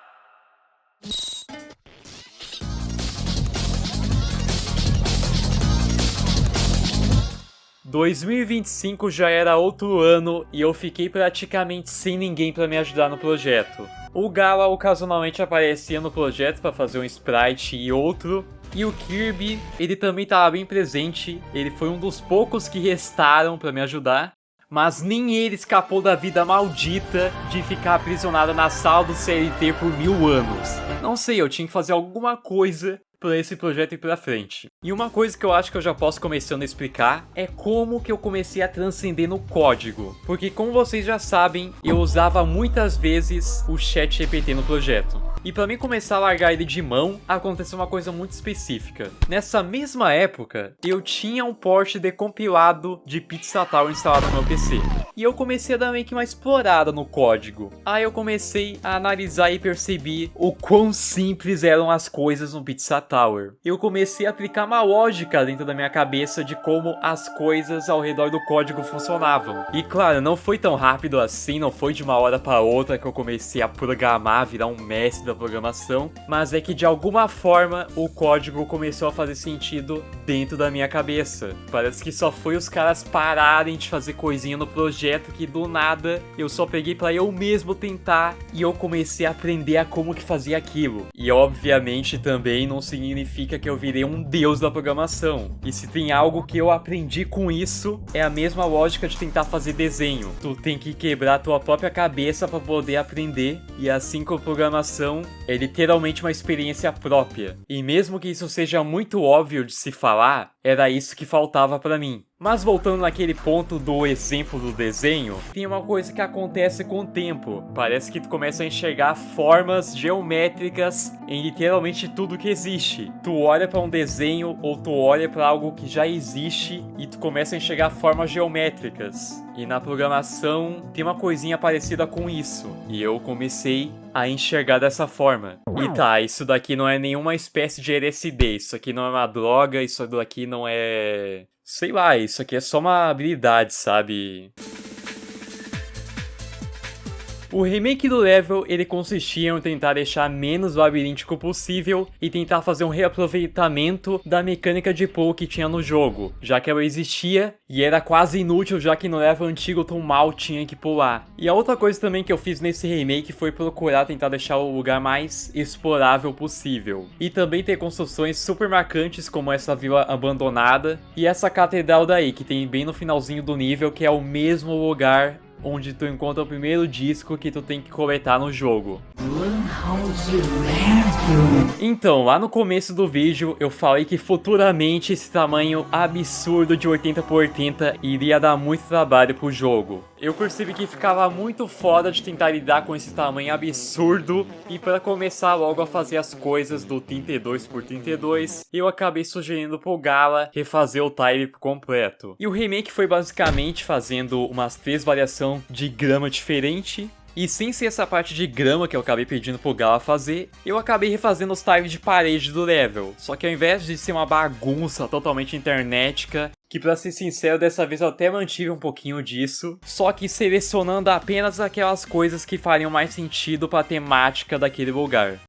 2025 já era outro ano e eu fiquei praticamente sem ninguém para me ajudar no projeto. O Gala ocasionalmente aparecia no projeto para fazer um sprite e outro, e o Kirby, ele também estava bem presente, ele foi um dos poucos que restaram para me ajudar, mas nem ele escapou da vida maldita de ficar aprisionado na sala do CLT por 1000 anos. Não sei, eu tinha que fazer alguma coisa para esse projeto ir pra frente. E uma coisa que eu acho que eu já posso começando a explicar é como que eu comecei a transcender no código. Porque como vocês já sabem, eu usava muitas vezes o ChatGPT no projeto. E para mim começar a largar ele de mão, aconteceu uma coisa muito específica. Nessa mesma época, eu tinha um port decompilado de Pizza Tower instalado no meu PC. E eu comecei a dar meio que uma explorada no código. Aí eu comecei a analisar e percebi o quão simples eram as coisas no Pizza Tower. Eu comecei a aplicar uma lógica dentro da minha cabeça de como as coisas ao redor do código funcionavam. E claro, não foi tão rápido assim, não foi de uma hora para outra que eu comecei a programar, virar um mestre da programação, mas é que de alguma forma o código começou a fazer sentido dentro da minha cabeça. Parece que só foi os caras pararem de fazer coisinha no projeto que do nada eu só peguei pra eu mesmo tentar e eu comecei a aprender a como que fazia aquilo. E obviamente também não significa que eu virei um deus da programação. E se tem algo que eu aprendi com isso, é a mesma lógica de tentar fazer desenho. Tu tem que quebrar a tua própria cabeça pra poder aprender, e assim como programação, é literalmente uma experiência própria. E mesmo que isso seja muito óbvio de se falar, era isso que faltava pra mim. Mas voltando naquele ponto do exemplo do desenho, tem uma coisa que acontece com o tempo. Parece que tu começa a enxergar formas geométricas em literalmente tudo que existe. Tu olha pra um desenho ou tu olha pra algo que já existe e tu começa a enxergar formas geométricas. E na programação tem uma coisinha parecida com isso. E eu comecei a enxergar dessa forma. E tá, isso daqui não é nenhuma espécie de LSD, isso aqui não é uma droga, isso daqui não é... sei lá, isso aqui é só uma habilidade, sabe? O remake do level, ele consistia em tentar deixar menos labiríntico possível e tentar fazer um reaproveitamento da mecânica de pull que tinha no jogo, já que ela existia e era quase inútil, já que no level antigo tu mal tinha que pular. E a outra coisa também que eu fiz nesse remake foi procurar tentar deixar o lugar mais explorável possível. E também ter construções super marcantes como essa vila abandonada e essa catedral daí, que tem bem no finalzinho do nível, que é o mesmo lugar onde tu encontra o primeiro disco que tu tem que coletar no jogo. Então, lá no começo do vídeo, eu falei que futuramente esse tamanho absurdo de 80 por 80 iria dar muito trabalho pro jogo. Eu percebi que ficava muito foda de tentar lidar com esse tamanho absurdo, e para começar logo a fazer as coisas do 32 por 32, eu acabei sugerindo pro Gala refazer o tile por completo. E o remake foi basicamente fazendo umas 3 variações de grama diferente. E sem ser essa parte de grama que eu acabei pedindo pro Gala fazer, eu acabei refazendo os tiles de parede do level. Só que ao invés de ser uma bagunça totalmente internetica, que pra ser sincero, dessa vez eu até mantive um pouquinho disso, só que selecionando apenas aquelas coisas que fariam mais sentido pra temática daquele lugar.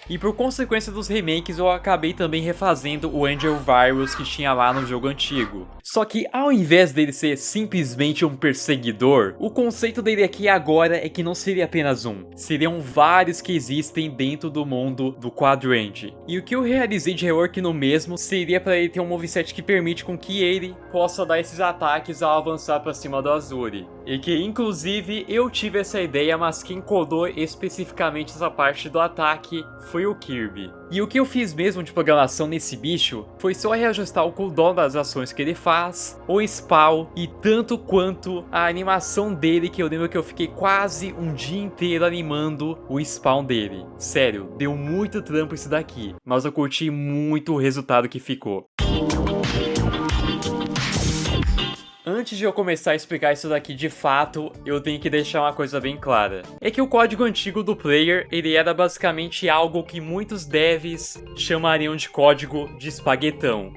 E por consequência dos remakes, eu acabei também refazendo o Angel Virus que tinha lá no jogo antigo. Só que ao invés dele ser simplesmente um perseguidor, o conceito dele aqui agora é que não seria apenas um. Seriam vários que existem dentro do mundo do Quadrant. E o que eu realizei de rework no mesmo seria para ele ter um moveset que permite com que ele possa dar esses ataques ao avançar para cima do Azuri. E que inclusive eu tive essa ideia, mas quem codou especificamente essa parte do ataque foi o Kirby. E o que eu fiz mesmo de programação nesse bicho foi só reajustar o cooldown das ações que ele faz, o spawn e tanto quanto a animação dele, que eu lembro que eu fiquei quase um dia inteiro animando o spawn dele. Sério, deu muito trampo isso daqui, mas eu curti muito o resultado que ficou. Antes de eu começar a explicar isso daqui de fato, eu tenho que deixar uma coisa bem clara. É que o código antigo do player, ele era basicamente algo que muitos devs chamariam de código de espaguetão.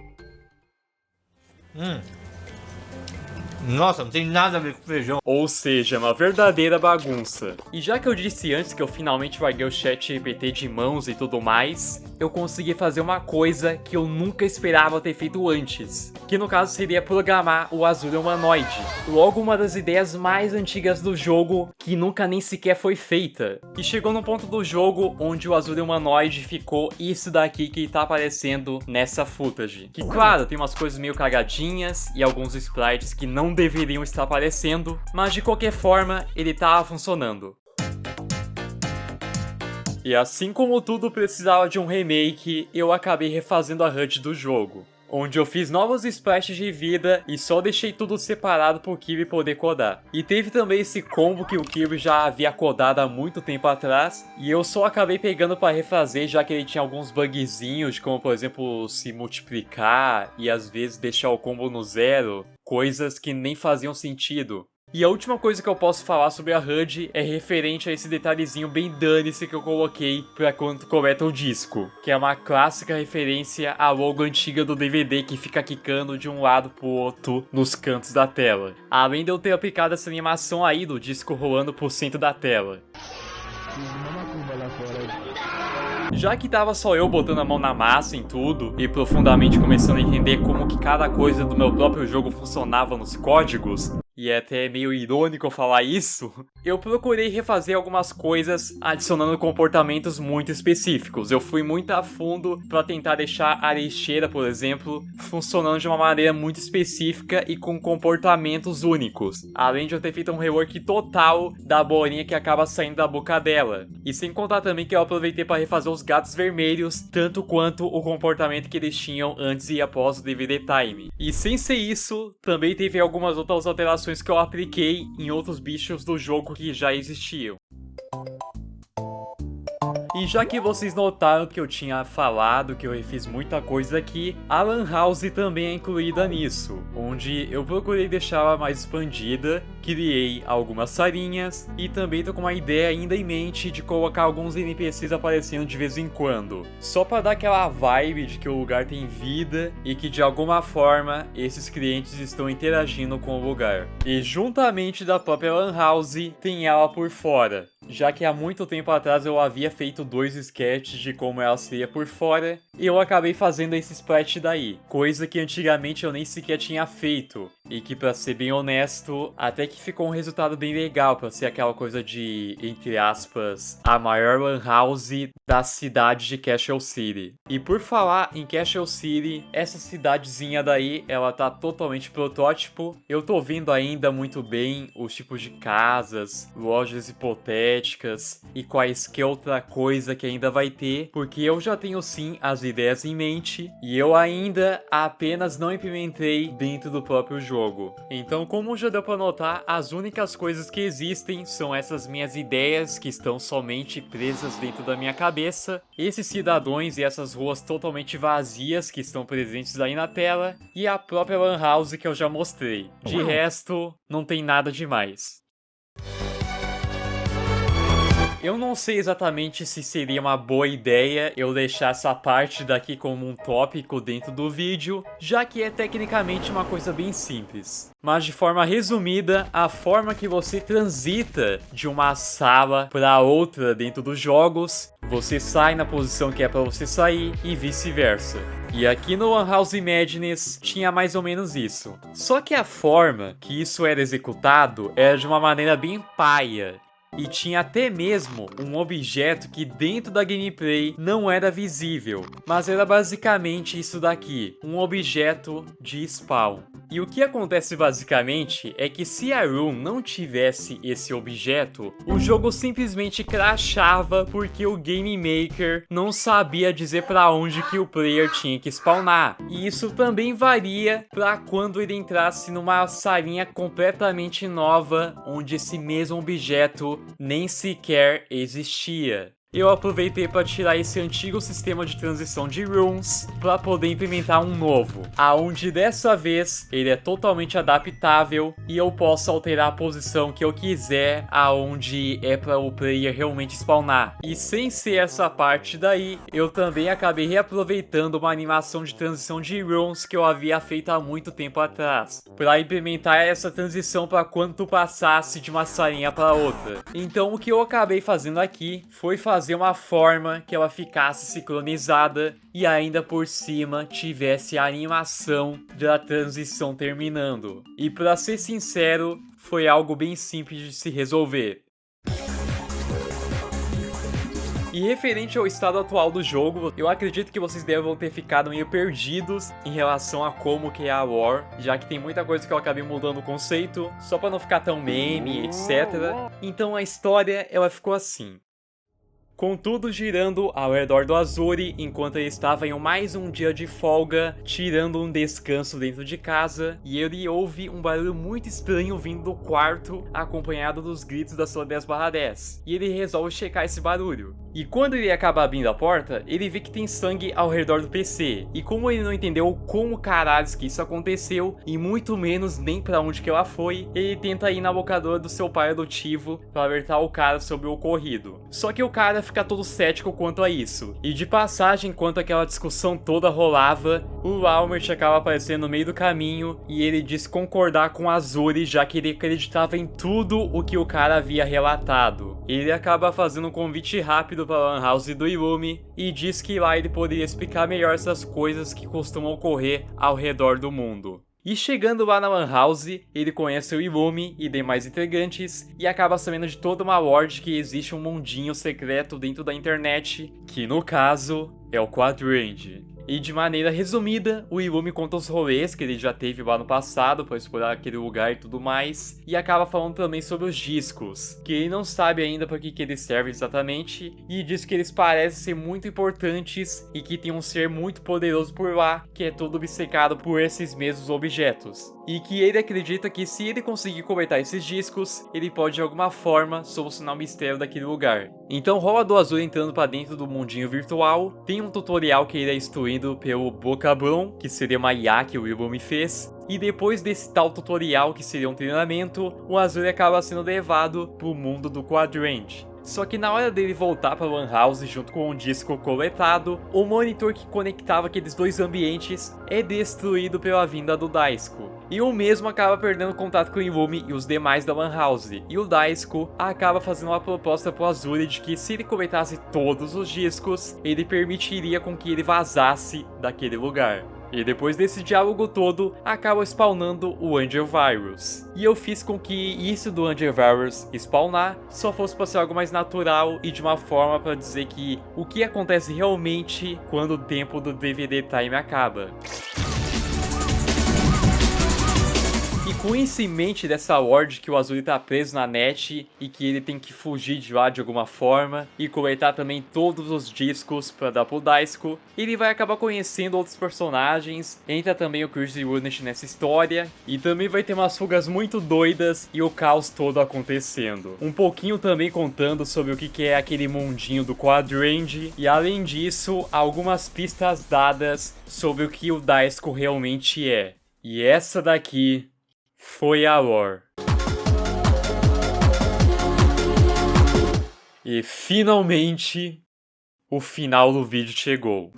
Nossa, não tem nada a ver com feijão. Ou seja, uma verdadeira bagunça. E já que eu disse antes que eu finalmente larguei o ChatGPT de mãos e tudo mais, eu consegui fazer uma coisa que eu nunca esperava ter feito antes, que no caso seria programar o Azuri humanoide. Logo, uma das ideias mais antigas do jogo que nunca nem sequer foi feita. E chegou num ponto do jogo onde o Azuri humanoide ficou isso daqui que tá aparecendo nessa footage. Que claro, tem umas coisas meio cagadinhas e alguns sprites que não deveriam estar aparecendo, mas de qualquer forma ele tava funcionando. E assim como tudo precisava de um remake, eu acabei refazendo a HUD do jogo, onde eu fiz novos sprites de vida e só deixei tudo separado pro Kirby poder codar. E teve também esse combo que o Kirby já havia codado há muito tempo atrás, e eu só acabei pegando para refazer, já que ele tinha alguns bugzinhos, como por exemplo se multiplicar e às vezes deixar o combo no zero, coisas que nem faziam sentido. E a última coisa que eu posso falar sobre a HUD é referente a esse detalhezinho bem dane-se que eu coloquei pra quando coleta o disco, que é uma clássica referência à logo antiga do DVD que fica quicando de um lado pro outro nos cantos da tela. Além de eu ter aplicado essa animação aí do disco rolando pro centro da tela. Já que tava só eu botando a mão na massa em tudo e profundamente começando a entender como que cada coisa do meu próprio jogo funcionava nos códigos, e é até meio irônico falar isso, eu procurei refazer algumas coisas adicionando comportamentos muito específicos. Eu fui muito a fundo para tentar deixar a lixeira, por exemplo, funcionando de uma maneira muito específica e com comportamentos únicos. Além de eu ter feito um rework total da bolinha que acaba saindo da boca dela. E sem contar também que eu aproveitei para refazer os gatos vermelhos, tanto quanto o comportamento que eles tinham antes e após o DVD Time. E sem ser isso, também teve algumas outras alterações que eu apliquei em outros bichos do jogo que já existiam. E já que vocês notaram que eu tinha falado que eu refiz muita coisa aqui, a Lan House também é incluída nisso, onde eu procurei deixá-la mais expandida, criei algumas salinhas e também tô com uma ideia ainda em mente de colocar alguns NPCs aparecendo de vez em quando, só para dar aquela vibe de que o lugar tem vida e que de alguma forma esses clientes estão interagindo com o lugar. E juntamente da própria Lan House tem ela por fora, já que há muito tempo atrás eu havia feito 2 sketches de como ela seria por fora, e eu acabei fazendo esse splat daí, coisa que antigamente eu nem sequer tinha feito, e que pra ser bem honesto, até que ficou um resultado bem legal pra ser aquela coisa de, entre aspas, a maior lan house da cidade de Castle City. E por falar em Castle City, essa cidadezinha daí, ela tá totalmente protótipo, eu tô vendo ainda muito bem os tipos de casas, lojas hipotéticas e quaisquer outra coisa que ainda vai ter, porque eu já tenho sim as ideias em mente e eu ainda apenas não implementei dentro do próprio jogo. Então, como já deu pra notar, as únicas coisas que existem são essas minhas ideias que estão somente presas dentro da minha cabeça, esses cidadãos e essas ruas totalmente vazias que estão presentes aí na tela e a própria Lan House que eu já mostrei. De resto, não tem nada demais. Eu não sei exatamente se seria uma boa ideia eu deixar essa parte daqui como um tópico dentro do vídeo, já que é tecnicamente uma coisa bem simples. Mas de forma resumida, a forma que você transita de uma sala para outra dentro dos jogos, você sai na posição que é para você sair e vice-versa. E aqui no Lan House Madness tinha mais ou menos isso. Só que a forma que isso era executado era de uma maneira bem paia. E tinha até mesmo um objeto que dentro da gameplay não era visível, mas era basicamente isso daqui, um objeto de spawn. E o que acontece basicamente é que se a room não tivesse esse objeto, o jogo simplesmente crashava porque o Game Maker não sabia dizer para onde que o player tinha que spawnar. E isso também varia para quando ele entrasse numa salinha completamente nova, onde esse mesmo objeto nem sequer existia. Eu aproveitei para tirar esse antigo sistema de transição de rooms para poder implementar um novo, aonde dessa vez ele é totalmente adaptável e eu posso alterar a posição que eu quiser aonde é para o player realmente spawnar. E sem ser essa parte daí, eu também acabei reaproveitando uma animação de transição de rooms que eu havia feito há muito tempo atrás, para implementar essa transição para quando tu passasse de uma salinha para outra. Então o que eu acabei fazendo aqui foi fazer uma forma que ela ficasse sincronizada e ainda por cima tivesse a animação da transição terminando. E para ser sincero, foi algo bem simples de se resolver. E referente ao estado atual do jogo, eu acredito que vocês devem ter ficado meio perdidos em relação a como que é a lore, já que tem muita coisa que eu acabei mudando o conceito, só para não ficar tão meme, etc. Então a história, ela ficou assim. Com tudo girando ao redor do Azuri, enquanto ele estava em mais um dia de folga, tirando um descanso dentro de casa, e ele ouve um barulho muito estranho vindo do quarto, acompanhado dos gritos da sua 10/10. E ele resolve checar esse barulho. E quando ele acaba abrindo a porta, ele vê que tem sangue ao redor do PC. E como ele não entendeu como caralhos que isso aconteceu, e muito menos nem pra onde que ela foi, ele tenta ir na locadora do seu pai adotivo pra alertar o cara sobre o ocorrido. Só que o cara fica todo cético quanto a isso. E de passagem, enquanto aquela discussão toda rolava, o Walmart acaba aparecendo no meio do caminho e ele diz concordar com a Azuri, já que ele acreditava em tudo o que o cara havia relatado. Ele acaba fazendo um convite rápido para a Lan House do Illumi e diz que lá ele poderia explicar melhor essas coisas que costumam ocorrer ao redor do mundo. E chegando lá na Lan House, ele conhece o Illumi e demais integrantes e acaba sabendo de toda uma lore que existe um mundinho secreto dentro da internet, que no caso é o Quadrant. E de maneira resumida, o Illumi conta os rolês que ele já teve lá no passado para explorar aquele lugar e tudo mais, e acaba falando também sobre os discos, que ele não sabe ainda para que eles servem exatamente, e diz que eles parecem ser muito importantes e que tem um ser muito poderoso por lá, que é todo obcecado por esses mesmos objetos. E que ele acredita que se ele conseguir coletar esses discos, ele pode de alguma forma solucionar o mistério daquele lugar. Então rola do Azul entrando para dentro do mundinho virtual, tem um tutorial que ele é instruído pelo Bocabron, que seria uma IA que o Illumi fez, e depois desse tal tutorial que seria um treinamento, o Azul acaba sendo levado pro mundo do Quadrant. Só que na hora dele voltar para Lan House junto com um disco coletado, o monitor que conectava aqueles dois ambientes é destruído pela vinda do Daisuke. E o mesmo acaba perdendo contato com o Illumi e os demais da Lan House. E o Daisuke acaba fazendo uma proposta pro Azuri de que se ele coletasse todos os discos, ele permitiria com que ele vazasse daquele lugar. E depois desse diálogo todo, acaba spawnando o Angel Virus. E eu fiz com que isso do Angel Virus spawnar só fosse para ser algo mais natural e de uma forma para dizer que o que acontece realmente quando o tempo do DVD Time acaba. E com isso em mente dessa ward que o Azuri tá preso na net e que ele tem que fugir de lá de alguma forma e coletar também todos os discos para dar pro Daisuke, ele vai acabar conhecendo outros personagens, entra também o Crazy Unit nessa história e também vai ter umas fugas muito doidas e o caos todo acontecendo. Um pouquinho também contando sobre o que é aquele mundinho do Quadrant e além disso, algumas pistas dadas sobre o que o Daisuke realmente é. E essa daqui foi a lore. E finalmente o final do vídeo chegou.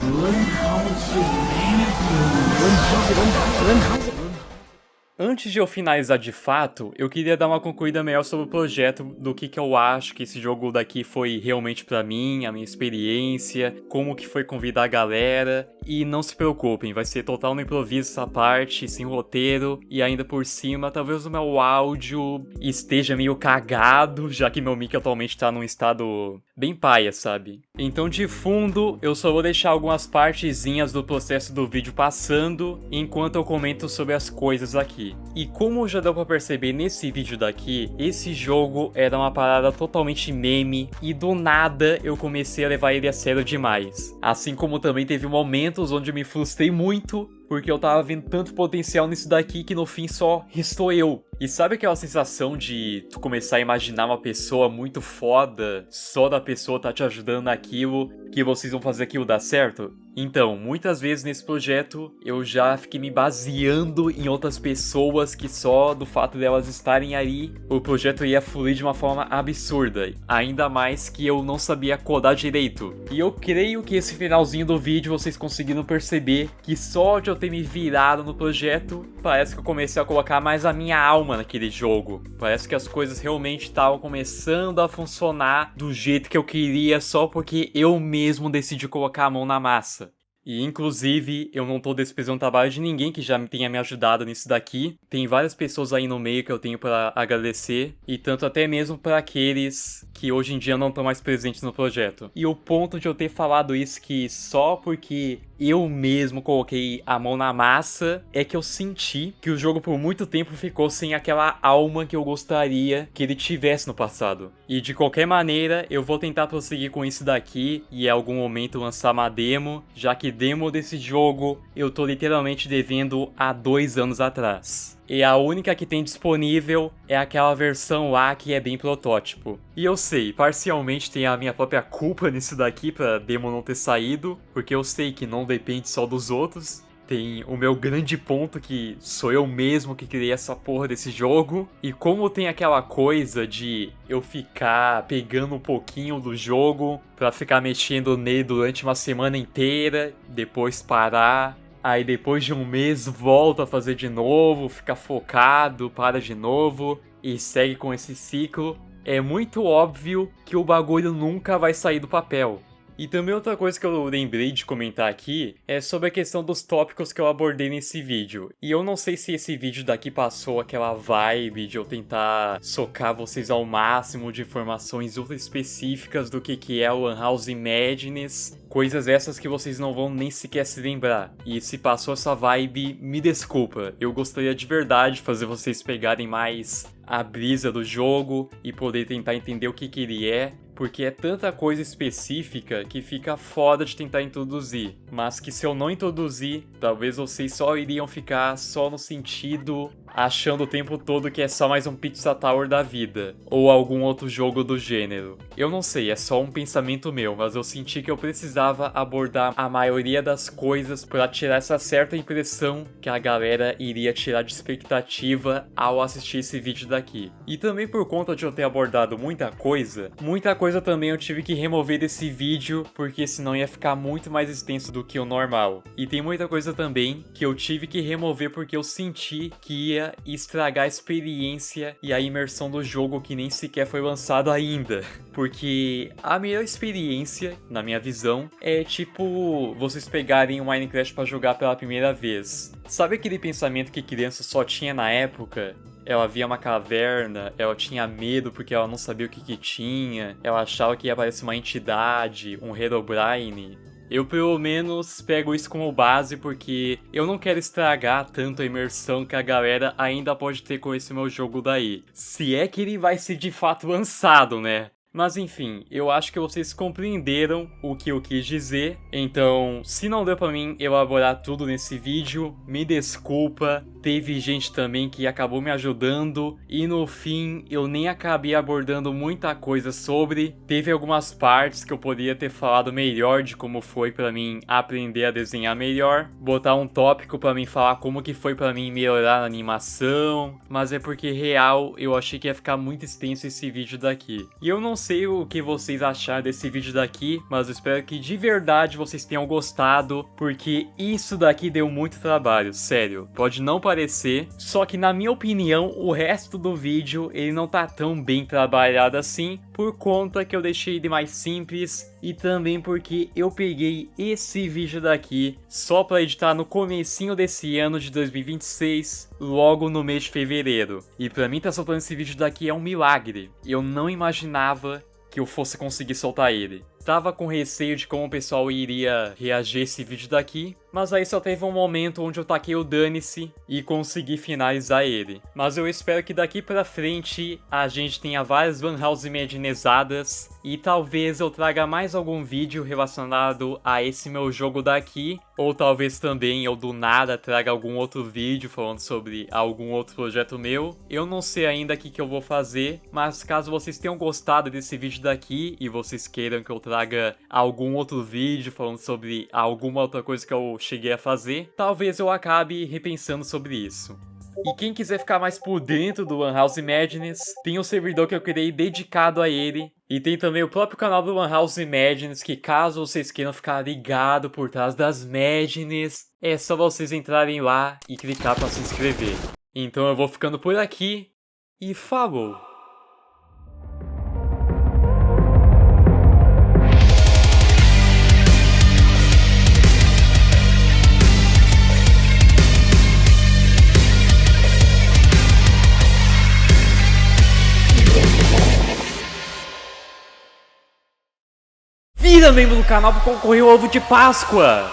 Antes de eu finalizar de fato, eu queria dar uma concluída melhor sobre o projeto, do que eu acho que esse jogo daqui foi realmente pra mim, a minha experiência, como que foi convidar a galera. E não se preocupem, vai ser total no improviso essa parte, sem roteiro, e ainda por cima, talvez o meu áudio esteja meio cagado, já que meu mic atualmente tá num estado bem paia, sabe? Então de fundo, eu só vou deixar algumas partezinhas do processo do vídeo passando, enquanto eu comento sobre as coisas aqui. E como já deu pra perceber nesse vídeo daqui, esse jogo era uma parada totalmente meme, e do nada eu comecei a levar ele a sério demais. Assim como também teve momentos onde eu me frustrei muito, porque eu tava vendo tanto potencial nisso daqui que no fim só restou eu. E sabe aquela sensação de tu começar a imaginar uma pessoa muito foda, só da pessoa tá te ajudando naquilo, que vocês vão fazer aquilo dar certo? Então, muitas vezes nesse projeto, eu já fiquei me baseando em outras pessoas que só do fato delas estarem ali, o projeto ia fluir de uma forma absurda. Ainda mais que eu não sabia codar direito. E eu creio que esse finalzinho do vídeo vocês conseguiram perceber que só de eu ter me virado no projeto, parece que eu comecei a colocar mais a minha alma naquele jogo. Parece que as coisas realmente estavam começando a funcionar do jeito que eu queria, só porque eu mesmo decidi colocar a mão na massa. E inclusive, eu não tô desprezando o trabalho de ninguém que já tenha me ajudado nisso daqui. Tem várias pessoas aí no meio que eu tenho pra agradecer, e tanto até mesmo para aqueles que hoje em dia não estão mais presentes no projeto. E o ponto de eu ter falado isso, que só porque eu mesmo coloquei a mão na massa, é que eu senti que o jogo por muito tempo ficou sem aquela alma que eu gostaria que ele tivesse no passado. E de qualquer maneira, eu vou tentar prosseguir com isso daqui e em algum momento lançar uma demo, já que demo desse jogo eu tô literalmente devendo há 2 anos atrás. e a única que tem disponível é aquela versão lá que é bem protótipo. E eu sei, parcialmente tem a minha própria culpa nisso daqui pra demo não ter saído, porque eu sei que não depende só dos outros. Tem o meu grande ponto que sou eu mesmo que criei essa porra desse jogo. E como tem aquela coisa de eu ficar pegando um pouquinho do jogo pra ficar mexendo nele durante uma semana inteira, depois parar, aí depois de um mês volta a fazer de novo, fica focado, para de novo e segue com esse ciclo, é muito óbvio que o bagulho nunca vai sair do papel. E também outra coisa que eu lembrei de comentar aqui é sobre a questão dos tópicos que eu abordei nesse vídeo. E eu não sei se esse vídeo daqui passou aquela vibe de eu tentar socar vocês ao máximo de informações ultra específicas do que é o Lan House Madness. Coisas essas que vocês não vão nem sequer se lembrar. E se passou essa vibe, me desculpa. Eu gostaria de verdade de fazer vocês pegarem mais a brisa do jogo e poder tentar entender o que ele é. Porque é tanta coisa específica que fica foda de tentar introduzir. Mas que se eu não introduzir, talvez vocês só iriam ficar só no sentido achando o tempo todo que é só mais um Pizza Tower da vida, ou algum outro jogo do gênero. Eu não sei, é só um pensamento meu, mas eu senti que eu precisava abordar a maioria das coisas para tirar essa certa impressão que a galera iria tirar de expectativa ao assistir esse vídeo daqui. E também por conta de eu ter abordado muita coisa também eu tive que remover desse vídeo, porque senão ia ficar muito mais extenso do que o normal. E tem muita coisa também que eu tive que remover porque eu senti que ia estragar a experiência e a imersão do jogo que nem sequer foi lançado ainda. Porque a melhor experiência, na minha visão, é tipo vocês pegarem o Minecraft pra jogar pela primeira vez. Sabe aquele pensamento que criança só tinha na época? Ela via uma caverna, ela tinha medo porque ela não sabia o que tinha, ela achava que ia aparecer uma entidade, um Herobrine. Eu pelo menos pego isso como base porque eu não quero estragar tanto a imersão que a galera ainda pode ter com esse meu jogo daí. Se é que ele vai ser de fato lançado, né? Mas enfim, eu acho que vocês compreenderam o que eu quis dizer. Então, se não deu pra mim elaborar tudo nesse vídeo, me desculpa. Teve gente também que acabou me ajudando. E no fim, eu nem acabei abordando muita coisa sobre. Teve algumas partes que eu poderia ter falado melhor de como foi pra mim aprender a desenhar melhor. Botar um tópico pra mim falar como que foi pra mim melhorar na animação. Mas é porque real, eu achei que ia ficar muito extenso esse vídeo daqui. E eu não sei o que vocês acharam desse vídeo daqui, mas eu espero que de verdade vocês tenham gostado, porque isso daqui deu muito trabalho, sério. Pode não parecer, só que na minha opinião, o resto do vídeo ele não tá tão bem trabalhado assim, por conta que eu deixei ele mais simples e também porque eu peguei esse vídeo daqui só pra editar no comecinho desse ano de 2026, logo no mês de fevereiro. E pra mim tá soltando esse vídeo daqui é um milagre. Eu não imaginava que eu fosse conseguir soltar ele. Tava com receio de como o pessoal iria reagir a esse vídeo daqui, mas aí só teve um momento onde eu taquei o dane-se e consegui finalizar ele. Mas eu espero que daqui pra frente a gente tenha várias Lan House Madnessadas e talvez eu traga mais algum vídeo relacionado a esse meu jogo daqui, ou talvez também eu do nada traga algum outro vídeo falando sobre algum outro projeto meu. Eu não sei ainda o que eu vou fazer, mas caso vocês tenham gostado desse vídeo daqui e vocês queiram que eu traga algum outro vídeo falando sobre alguma outra coisa que eu cheguei a fazer, talvez eu acabe repensando sobre isso. E quem quiser ficar mais por dentro do Lan House Madness, tem um servidor que eu criei dedicado a ele. E tem também o próprio canal do Lan House Madness, que caso vocês queiram ficar ligado por trás das Madness, é só vocês entrarem lá e clicar para se inscrever. Então eu vou ficando por aqui e falou! Vira membro do canal para concorrer ao ovo de Páscoa!